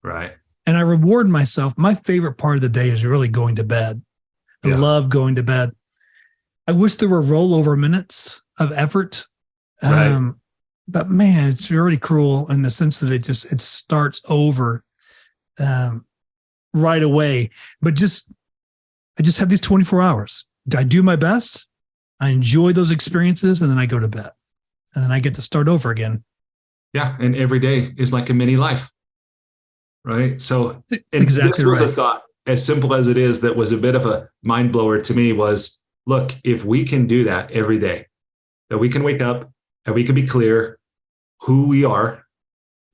Right. And I reward myself. My favorite part of the day is really going to bed. I love going to bed. I wish there were rollover minutes of effort. Right. But man, it's really cruel in the sense that it starts over right away. But I just have these 24 hours. I do my best. I enjoy those experiences, and then I go to bed. And then I get to start over again. Yeah. And every day is like a mini life. Right. So exactly this was a thought, as simple as it is, that was a bit of a mind blower to me was, look, if we can do that every day, that we can wake up and we can be clear who we are,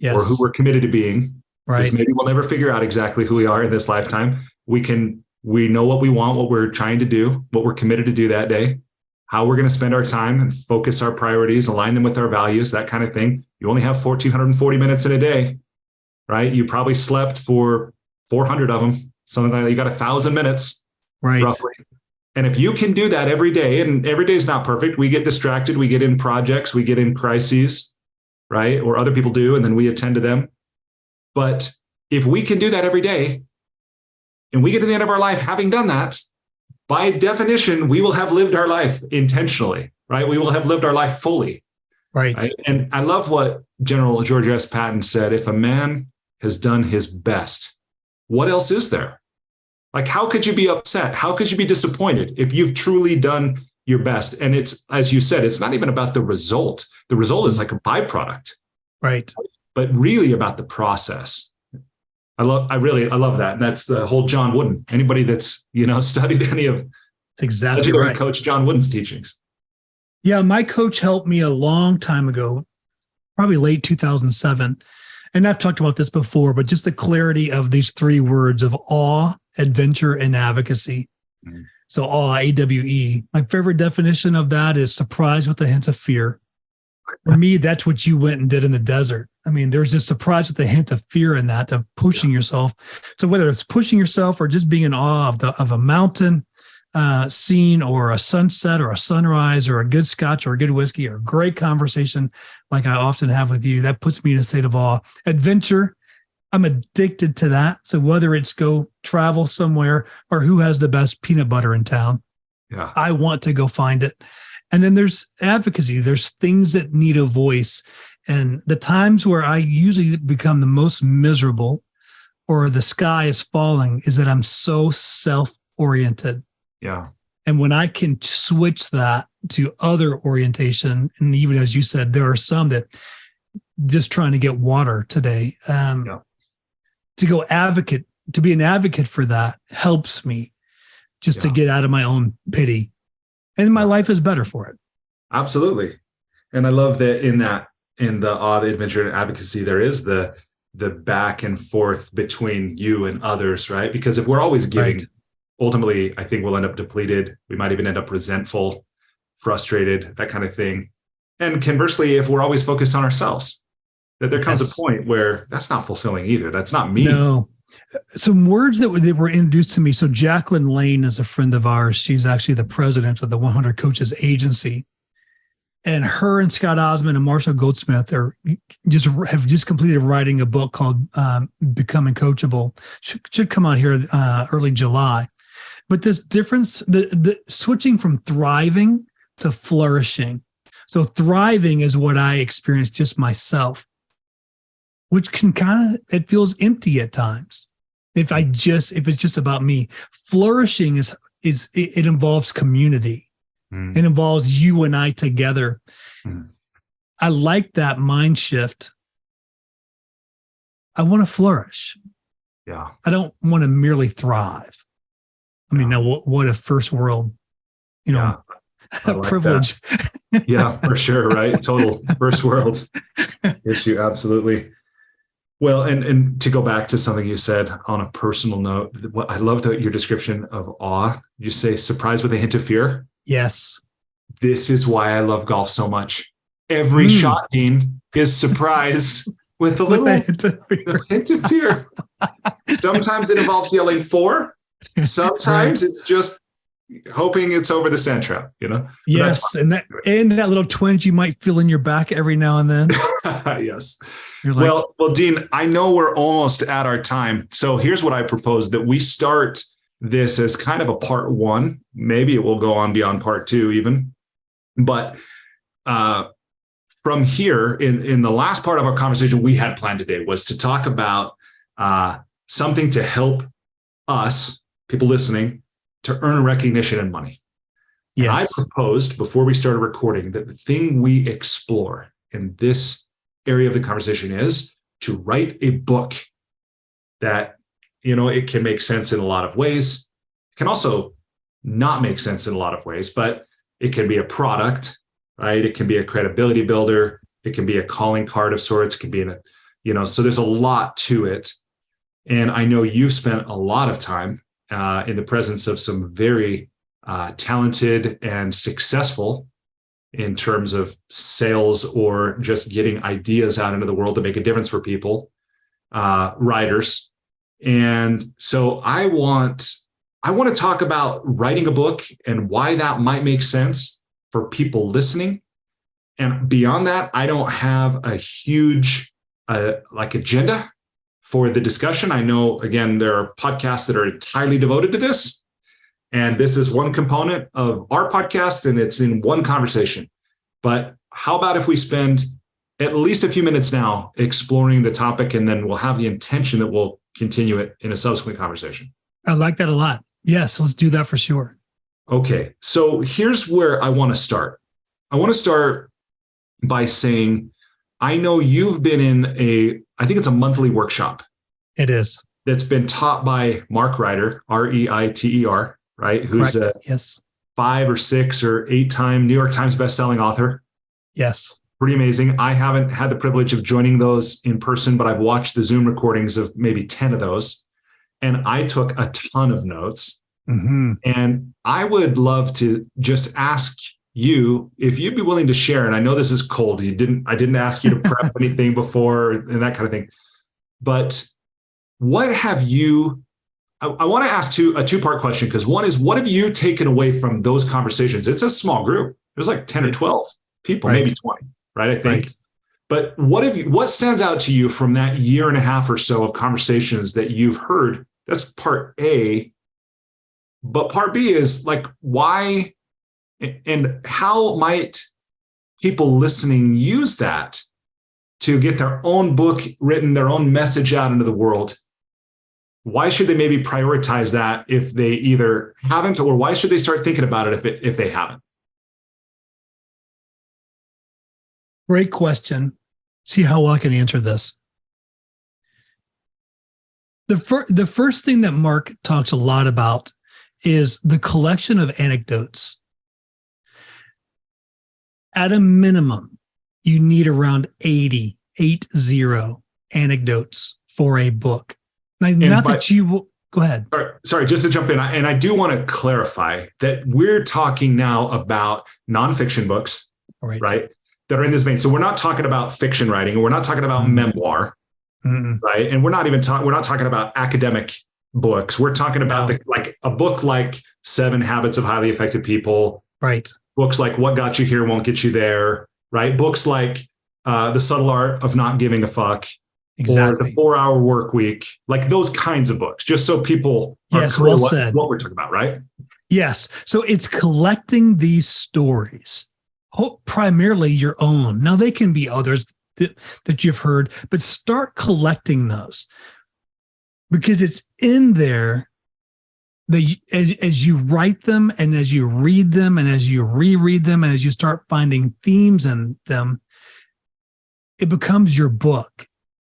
or who we're committed to being. Right. Because maybe we'll never figure out exactly who we are in this lifetime. We know what we want, what we're trying to do, what we're committed to do that day, how we're going to spend our time and focus our priorities, align them with our values, that kind of thing. You only have 1,440 minutes in a day, right? You probably slept for 400 of them, something like that. You got 1,000 minutes, right? Roughly. And if you can do that every day, and every day is not perfect, we get distracted, we get in projects, we get in crises, right? Or other people do, and then we attend to them. But if we can do that every day, and we get to the end of our life having done that, by definition, we will have lived our life intentionally, right? We will have lived our life fully. Right. And I love what General George S. Patton said: if a man has done his best, what else is there? Like, how could you be upset? How could you be disappointed if you've truly done your best? And it's, as you said, it's not even about the result. The result is like a byproduct. Right. But really about the process. I love that. And that's the whole John Wooden. Anybody that's, studied any of Coach John Wooden's teachings. Yeah. My coach helped me a long time ago, probably late 2007. And I've talked about this before, but just the clarity of these three words of awe, adventure, and advocacy. Mm-hmm. So awe, AWE. My favorite definition of that is surprise with a hint of fear. For me, that's what you went and did in the desert. I mean, there's this surprise with a hint of fear in that, of pushing yourself. So whether it's pushing yourself or just being in awe of a mountain scene, or a sunset or a sunrise or a good scotch or a good whiskey or a great conversation like I often have with you, that puts me in a state of awe. Adventure, I'm addicted to that. So whether it's go travel somewhere or who has the best peanut butter in town, I want to go find it. And then there's advocacy. There's things that need a voice. And the times where I usually become the most miserable or the sky is falling is that I'm so self-oriented. Yeah. And when I can switch that to other orientation, and even as you said, there are some that just trying to get water today. To be an advocate for that helps me just to get out of my own pity. And my life is better for it. Absolutely. And I love that in the odd adventure and advocacy, there is the back and forth between you and others, right? Because if we're always giving, ultimately, I think we'll end up depleted. We might even end up resentful, frustrated, that kind of thing. And conversely, if we're always focused on ourselves, that there comes a point where that's not fulfilling either. That's not meaningful. No. Some words that were introduced to me. So Jacqueline Lane is a friend of ours. She's actually the president of the 100 Coaches Agency. And her and Scott Osmond and Marshall Goldsmith have just completed writing a book called Becoming Coachable. Should come out here early July. But this difference, the switching from thriving to flourishing. So thriving is what I experienced just myself, which can it feels empty at times. If it's just about me. Flourishing it involves community. It involves you and I together. I like that mind shift. I want to flourish. Yeah. I don't want to merely thrive. I mean, now what a first world, privilege. Yeah, for sure. Right. Total first world issue. Absolutely. Well, and to go back to something you said on a personal note, I love your description of awe. You say surprise with a hint of fear. Yes. This is why I love golf so much. Every shot, Dean, is surprise with a little hint of fear. Sometimes it involves yelling 4. Sometimes it's just hoping it's over the sand trap, Yes, and that little twinge you might feel in your back every now and then. Yes. Well, Dean, I know we're almost at our time. So here's what I propose, that we start this as kind of a part 1. Maybe it will go on beyond part 2 even. But from here, in the last part of our conversation we had planned today was to talk about something to help us, people listening, to earn recognition and money. Yes. And I proposed before we started recording that the thing we explore in this area of the conversation is to write a book that, it can make sense in a lot of ways. It can also not make sense in a lot of ways, but it can be a product, right? It can be a credibility builder. It can be a calling card of sorts. It can be so there's a lot to it. And I know you've spent a lot of time in the presence of some very talented and successful, in terms of sales or just getting ideas out into the world to make a difference for people, writers. And so I want to talk about writing a book and why that might make sense for people listening. And beyond that, I don't have a huge agenda for the discussion. I know, again, there are podcasts that are entirely devoted to this. And this is one component of our podcast, and it's in one conversation. But how about if we spend at least a few minutes now exploring the topic, and then we'll have the intention that we'll continue it in a subsequent conversation. I like that a lot. Yes, let's do that for sure. Okay, so here's where I want to start. I want to start by saying, I know you've been in I think it's a monthly workshop. It is. That's been taught by Mark Ryder, Reiter, right? Who's a 5 or 6 or 8-time New York Times bestselling author. Yes. Pretty amazing. I haven't had the privilege of joining those in person, but I've watched the Zoom recordings of maybe 10 of those. And I took a ton of notes. Mm-hmm. And I would love to just ask you if you'd be willing to share. And I know this is cold. I didn't ask you to prep anything before and that kind of thing. But what have you, I want to ask a two-part question, because one is, what have you taken away from those conversations? It's a small group. There's like 10 or 12 people, maybe 20, right? I think. Right. But what stands out to you from that year and a half or so of conversations that you've heard? That's part A. But part B is like, why and how might people listening use that to get their own book written, their own message out into the world? Why should they maybe prioritize that if they either haven't, or why should they start thinking about it if they haven't? Great question. See how well I can answer this. The first thing that Mark talks a lot about is the collection of anecdotes. At a minimum, you need around 80 anecdotes for a book. Now, not that you will go ahead. Sorry, just to jump in. And I do want to clarify that we're talking now about nonfiction books, right? That are in this vein. So we're not talking about fiction writing, and we're not talking about memoir, right? And we're not talking about academic books. We're talking about like a book like 7 Habits of Highly Effective People, right? Books like What Got You Here Won't Get You There, right? Books like The Subtle Art of Not Giving a Fuck, exactly, or The 4-Hour Work Week, like those kinds of books, just so people are clear what we're talking about, right? Yes. So it's collecting these stories, primarily your own. Now, they can be others that you've heard, but start collecting those, because it's in there that as you write them and as you read them and as you reread them and as you start finding themes in them, it becomes your book.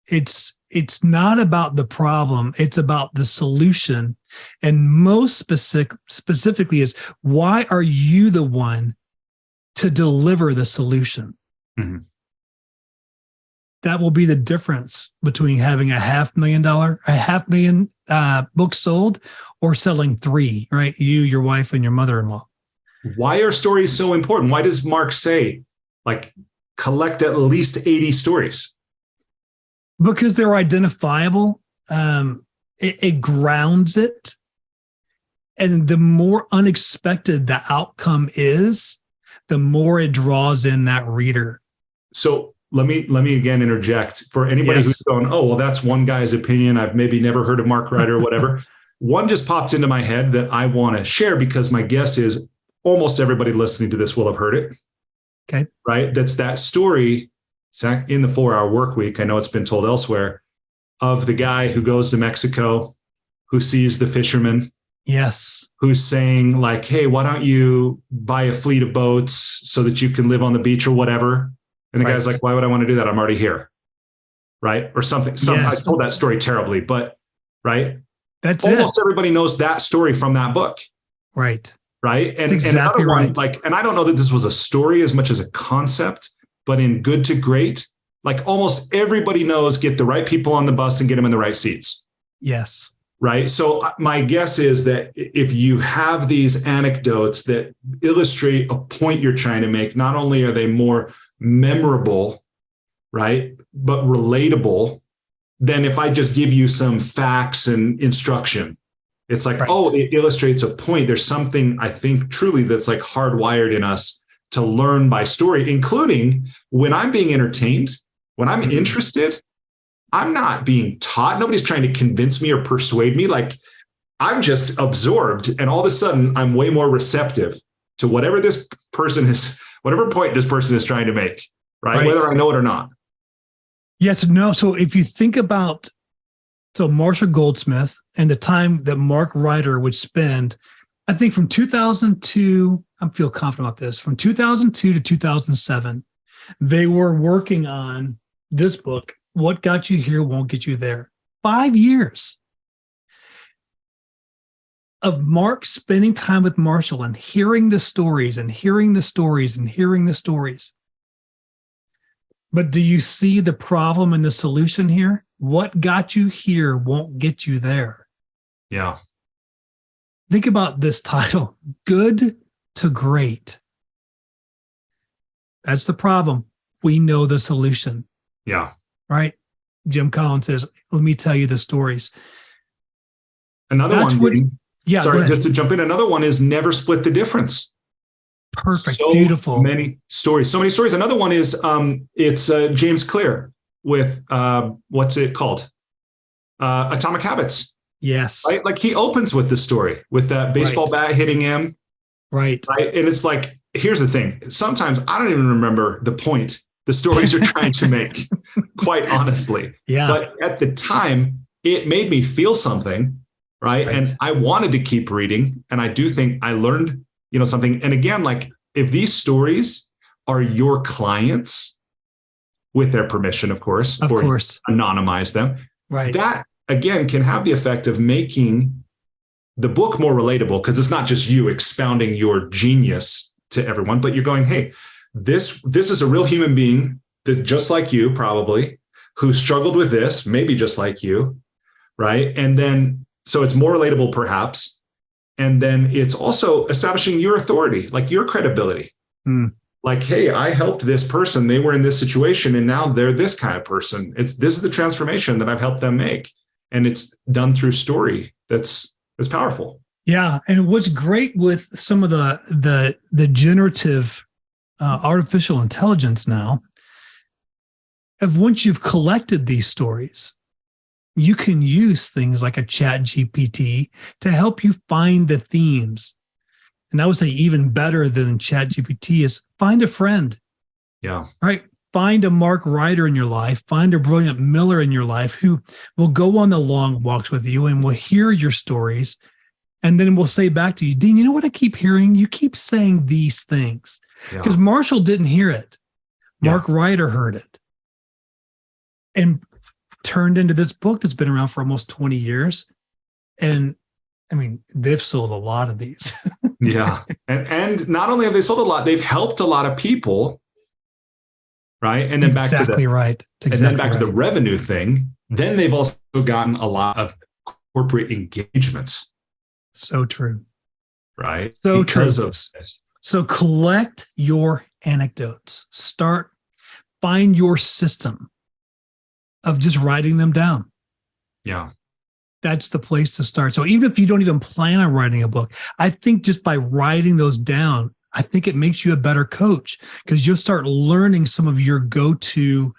It's not about the problem. It's about the solution. And most specifically is, why are you the one to deliver the solution? Mm-hmm. That will be the difference between having a $500,000 books sold, or selling 3, right? You, your wife, and your mother-in-law. Why are stories so important? Why does Mark say, like, collect at least 80 stories? Because they're identifiable. It grounds it. And the more unexpected the outcome is, the more it draws in that reader. So let me again interject for anybody who's going, oh, well, that's one guy's opinion. I've maybe never heard of Mark Ryder or whatever. One just popped into my head that I want to share, because my guess is almost everybody listening to this will have heard it. Okay. Right. That's that story in the 4-Hour Work Week. I know it's been told elsewhere, of the guy who goes to Mexico, who sees the fisherman. Yes. Who's saying, like, hey, why don't you buy a fleet of boats so that you can live on the beach or whatever? And the guy's like, why would I want to do that? I'm already here. Right. Or something. I told that story terribly, but right. That's almost everybody knows that story from that book. Right. Right. And exactly another one, right. like, and I don't know that this was a story as much as a concept, but in Good to Great, like, almost everybody knows, get the right people on the bus and get them in the right seats. Yes. Right. So my guess is that if you have these anecdotes that illustrate a point you're trying to make, not only are they more memorable, right, but relatable, than if I just give you some facts and instruction. It's like, oh, it illustrates a point. There's something, I think, truly that's like hardwired in us to learn by story, including when I'm being entertained, when I'm interested. I'm not being taught. Nobody's trying to convince me or persuade me. Like, I'm just absorbed. And all of a sudden, I'm way more receptive to whatever this person is, whatever point this person is trying to make, right? Whether I know it or not. Yes, no. So if you think about, Marshall Goldsmith and the time that Mark Ryder would spend, I think from 2002, I feel confident about this, from 2002 to 2007, they were working on this book, What Got You Here Won't Get You There. 5 years of Mark spending time with Marshall and hearing the stories and hearing the stories and hearing the stories. But do you see the problem and the solution here? What got you here won't get you there. Yeah. Think about this title, Good to Great. That's the problem. We know the solution. Yeah. Right? Jim Collins says, let me tell you the stories. Another That's one. Sorry, just to jump in. Another one is never split the difference. Perfect. Beautiful. So many stories. Another one is it's James Clear with what's it called? Atomic Habits. Yes. Right? Like, he opens with the story with that baseball bat hitting him. Right. And it's like, here's the thing. Sometimes I don't even remember the point the stories are trying to make, quite honestly. Yeah. But at the time, it made me feel something, right? And I wanted to keep reading. And I do think I learned, something. And again, like, if these stories are your clients, with their permission, of course, Of course. anonymize them. Right. That, again, can have the effect of making the book more relatable, because it's not just you expounding your genius to everyone, but you're going, hey, this is a real human being that just like you, probably, who struggled with this, maybe just like you, right? And then, so it's more relatable, perhaps. And then it's also establishing your authority, like your credibility. Like, hey, I helped this person. They were in this situation, and now they're this kind of person. This is the transformation that I've helped them make. And it's done through story. That's powerful. Yeah. And what's great with some of the generative artificial intelligence now, of once you've collected these stories, you can use things like a chat GPT to help you find the themes. And I would say even better than chat GPT is find a friend. Yeah. Right. Find a Mark Ryder in your life, find a brilliant Miller in your life who will go on the long walks with you and will hear your stories. And then we'll say back to you, Dean, you know what I keep hearing? You keep saying these things because Marshall didn't hear it. Mark Ryder heard it and turned into this book that's been around for almost 20 years. And I mean, they've sold a lot of these. Yeah. And not only have they sold a lot, they've helped a lot of people. Right. And then back to the revenue thing. Then they've also gotten a lot of corporate engagements. So true. Right. So because true. Of this. So collect your anecdotes. Find your system of just writing them down. Yeah. That's the place to start. So even if you don't even plan on writing a book, I think just by writing those down, I think it makes you a better coach because you'll start learning some of your go-to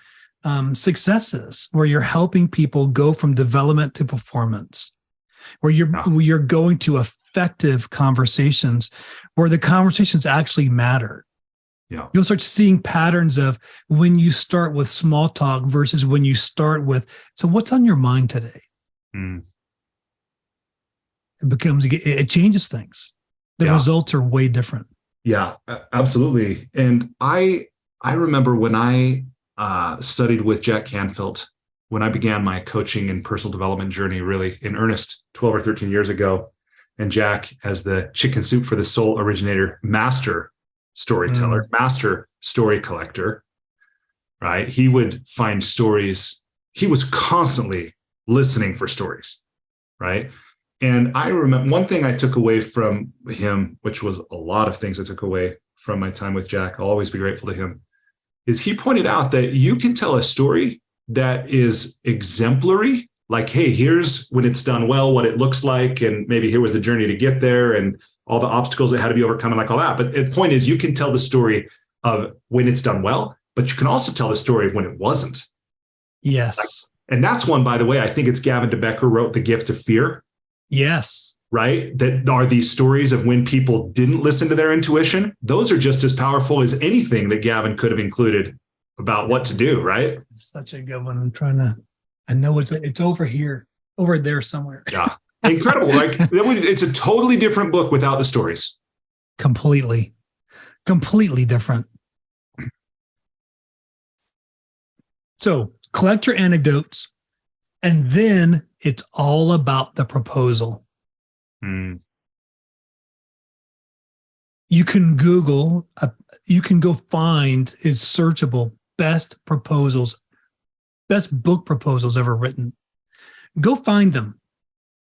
successes where you're helping people go from development to performance, where you're going to effective conversations where the conversations actually matter. Yeah. You'll start seeing patterns of when you start with small talk versus when you start with, so what's on your mind today? It changes things. The results are way different. Yeah, absolutely. And I remember when I studied with Jack Canfield, when I began my coaching and personal development journey really in earnest 12 or 13 years ago, and Jack, as the chicken soup for the soul originator, master storyteller, master story collector, right? He would find stories. He was constantly listening for stories, right? And I remember one thing I took away from him, which was a lot of things I took away from my time with Jack, I'll always be grateful to him, is he pointed out that you can tell a story that is exemplary, like, hey, here's when it's done well, what it looks like, and maybe here was the journey to get there and all the obstacles that had to be overcome and like all that. But the point is you can tell the story of when it's done well, but you can also tell the story of when it wasn't. Yes. And that's one, by the way, I think it's Gavin de Becker wrote The Gift of Fear. Yes. Right. That are these stories of when people didn't listen to their intuition. Those are just as powerful as anything that Gavin could have included about what to do. Right. It's such a good one. I know it's over here, over there somewhere. Yeah. Incredible. Like it's a totally different book without the stories. Completely different. So collect your anecdotes. And then it's all about the proposal. You can Google, you can go find, it's searchable, best book proposals ever written. Go find them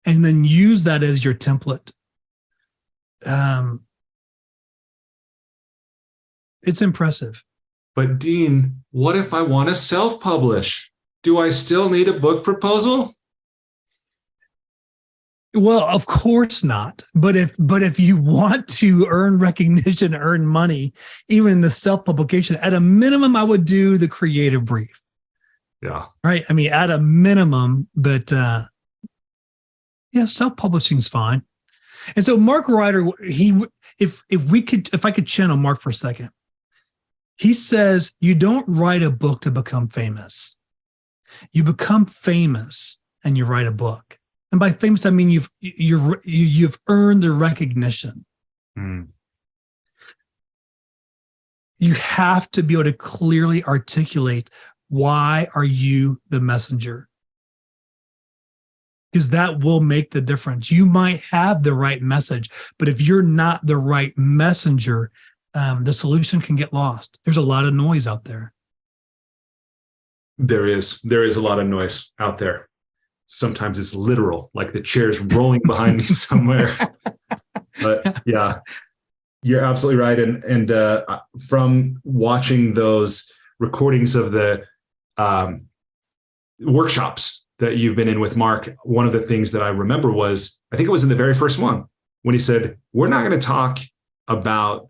and then use that as your template. It's impressive. But Dean, what if I want to self-publish? Do I still need a book proposal? Well, of course not. But if you want to earn recognition, earn money, even in the self-publication, at a minimum, I would do the creative brief. Yeah. Right. I mean, at a minimum, but self-publishing is fine. And so Mark Ryder, if I could channel Mark for a second, he says, you don't write a book to become famous. You become famous and you write a book. And by famous, I mean you've earned the recognition. You have to be able to clearly articulate Why are you the messenger? Because that will make the difference. You might have the right message, but if you're not the right messenger, the solution can get lost. There's a lot of noise out there. There is a lot of noise out there. Sometimes it's literal, like the chair's rolling behind me somewhere. But yeah, you're absolutely right. And from watching those recordings of the workshops that you've been in with Mark, one of the things that I remember was, I think it was in the very first one, when he said, we're not going to talk about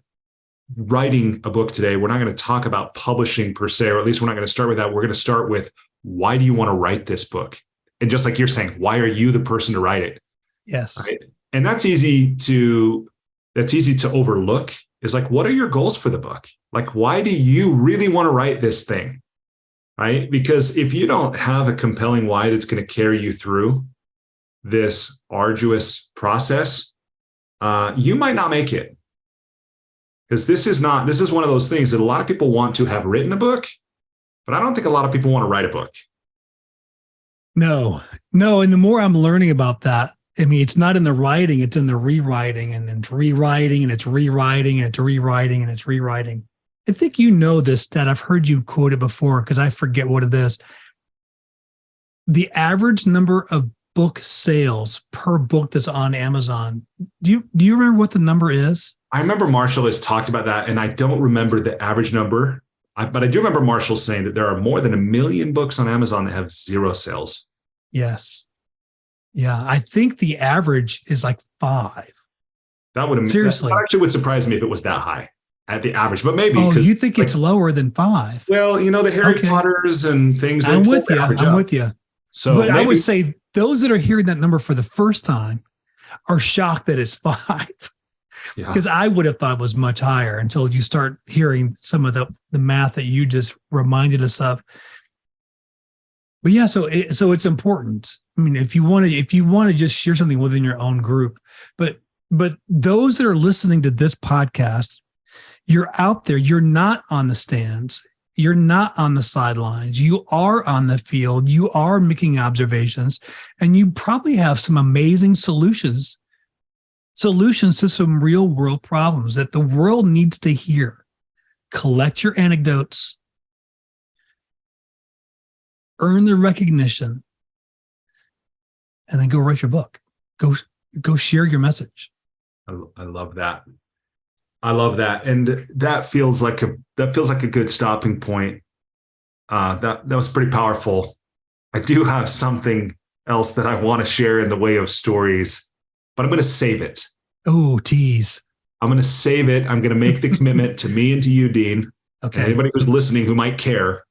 writing a book today. We're not going to talk about publishing per se, or at least we're not going to start with that. We're going to start with, why do you want to write this book? And just like you're saying, why are you the person to write it? Yes. Right? And that's easy to overlook, is like, what are your goals for the book? Like, why do you really want to write this thing? Right? Because if you don't have a compelling why that's going to carry you through this arduous process, you might not make it. Because this is one of those things that a lot of people want to have written a book, but I don't think a lot of people want to write a book. No. And the more I'm learning about that, I mean, it's not in the writing, it's in the rewriting, and it's rewriting, and it's rewriting, and it's rewriting, and it's rewriting. I think you know this stat. I've heard you quote it before because I forget what it is. The average number of book sales per book that's on Amazon. Do you remember what the number is? I remember Marshall has talked about that, and I don't remember the average number, but I do remember Marshall saying that there are more than 1 million books on Amazon that have 0 sales. Yes. Yeah. I think the average is like 5. Seriously. That actually would surprise me if it was that high at the average, but maybe. Oh, you think it's lower than 5? Well, the Harry Potters and things. I'm with you. So, but I would say those that are hearing that number for the first time are shocked that it's 5. Because I would have thought it was much higher until you start hearing some of the math that you just reminded us of. But yeah, so it's important. I mean, if you want to just share something within your own group, but those that are listening to this podcast, you're out there. You're not on the stands. You're not on the sidelines. You are on the field. You are making observations, and you probably have some amazing solutions to some real world problems that the world needs to hear. Collect your anecdotes, earn the recognition, and then go write your book. Go share your message. I love that. And that feels like a good stopping point. That was pretty powerful. I do have something else that I want to share in the way of stories, but I'm going to save it. Oh, tease. I'm going to save it. I'm going to make the commitment to me and to you, Dean. Okay. And anybody who's listening who might care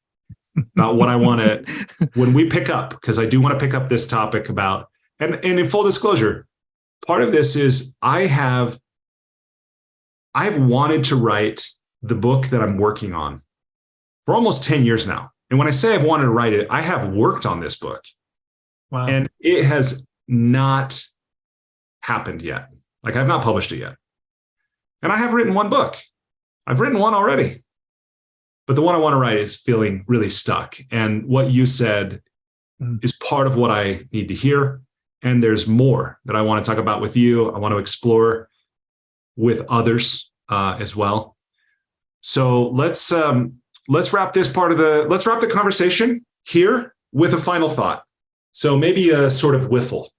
about what I want to, when we pick up, because I do want to pick up this topic about, and in full disclosure, part of this is I've wanted to write the book that I'm working on for almost 10 years now. And when I say I've wanted to write it, I have worked on this book. Wow. And it has not happened yet. Like, I've not published it yet. And I have written one book. I've written one already. But the one I want to write is feeling really stuck. And what you said is part of what I need to hear. And there's more that I want to talk about with you. I want to explore with others as well. So let's wrap the conversation here with a final thought. So maybe a sort of whiffle.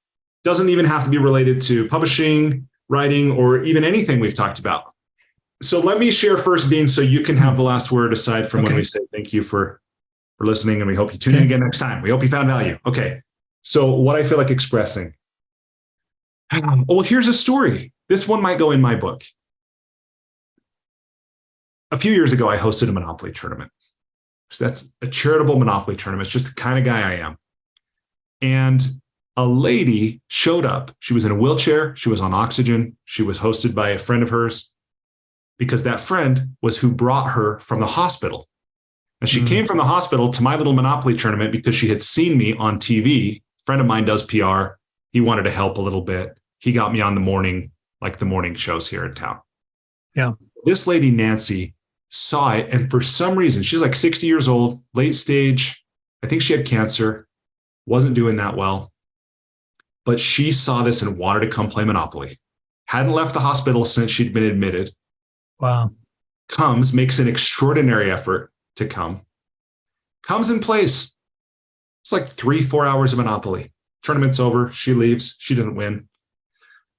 Doesn't even have to be related to publishing, writing, or even anything we've talked about. So let me share first, Dean, so you can have the last word aside from when we say thank you for listening, and we hope you tune in again next time. We hope you found value. Okay. So what I feel like expressing. Well, here's a story. This one might go in my book. A few years ago, I hosted a Monopoly tournament. So that's a charitable Monopoly tournament. It's just the kind of guy I am. And a lady showed up. She was in a wheelchair. She was on oxygen. She was hosted by a friend of hers because that friend was who brought her from the hospital. And she came from the hospital to my little Monopoly tournament because she had seen me on TV. A friend of mine does PR. He wanted to help a little bit. He got me on the morning shows here in town. Yeah. This lady, Nancy, saw it. And for some reason, she's like 60 years old, late stage. I think she had cancer, wasn't doing that well. But she saw this and wanted to come play Monopoly. Hadn't left the hospital since she'd been admitted. Wow. Comes, makes an extraordinary effort to come. Comes and plays. It's like 3-4 hours of Monopoly. Tournament's over. She leaves. She didn't win.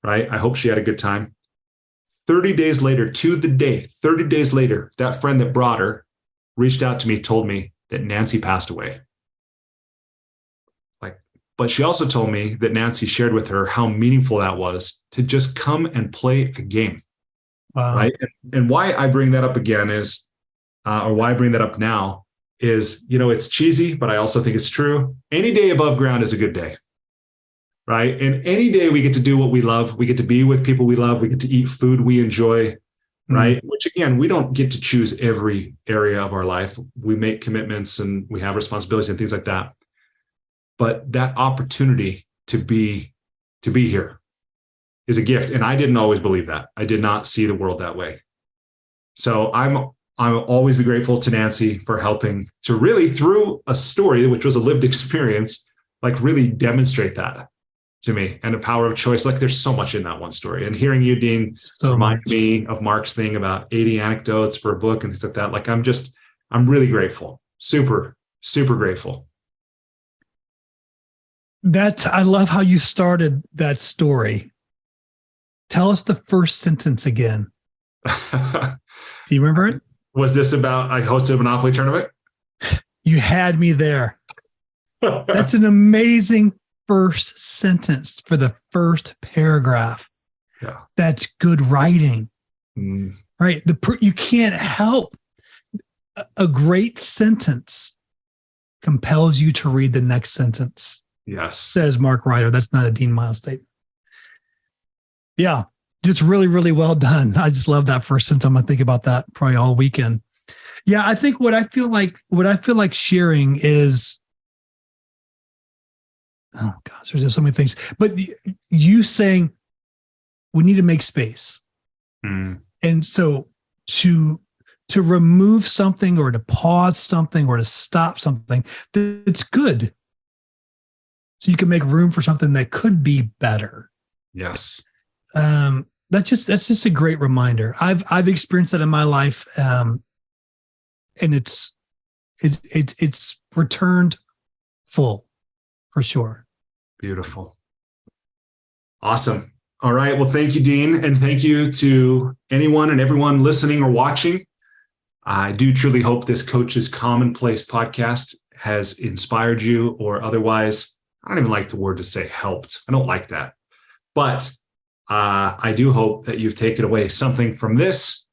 Right? I hope she had a good time. 30 days later, to the day, 30 days later, that friend that brought her reached out to me, told me that Nancy passed away. But she also told me that Nancy shared with her how meaningful that was to just come and play a game. Wow. Right. And why I bring that up again is, or why I bring that up now is, it's cheesy, but I also think it's true. Any day above ground is a good day. Right. And any day we get to do what we love. We get to be with people we love. We get to eat food we enjoy. Right. Mm-hmm. Which, again, we don't get to choose every area of our life. We make commitments and we have responsibilities and things like that. But that opportunity to be here is a gift. And I didn't always believe that. I did not see the world that way. So I'm always be grateful to Nancy for helping to really, through a story, which was a lived experience, like really demonstrate that to me, and the power of choice. Like there's so much in that one story. And hearing you, Dean, remind me of Mark's thing about 80 anecdotes for a book and things like that. Like I'm really grateful. Super, super grateful. I love how you started that story. Tell us the first sentence again. Do you remember it? Was this about I hosted a Monopoly tournament? You had me there. That's an amazing first sentence for the first paragraph. Yeah. That's good writing. Right? You can't help. A great sentence compels you to read the next sentence. Yes. Says Mark Ryder. That's not a Dean Miles statement. Yeah. Just really, really well done. I just love that first sentence. I'm going to think about that probably all weekend. Yeah. I think what I feel like sharing is, oh gosh, there's just so many things, but you saying we need to make space. And so to remove something or to pause something or to stop something, it's good. So you can make room for something that could be better. Yes. That's just a great reminder. I've experienced that in my life. And it's returned full for sure. Beautiful. Awesome. All right. Well, thank you, Dean. And thank you to anyone and everyone listening or watching. I do truly hope this Coaches Commonplace podcast has inspired you, or otherwise, I don't even like the word to say helped. I don't like that. But I do hope that you've taken away something from this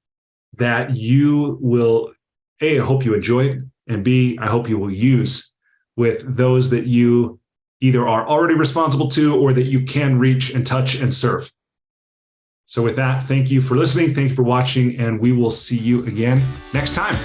that you will, A, I hope you enjoyed, and B, I hope you will use with those that you either are already responsible to or that you can reach and touch and serve. So with that, thank you for listening. Thank you for watching, and we will see you again next time.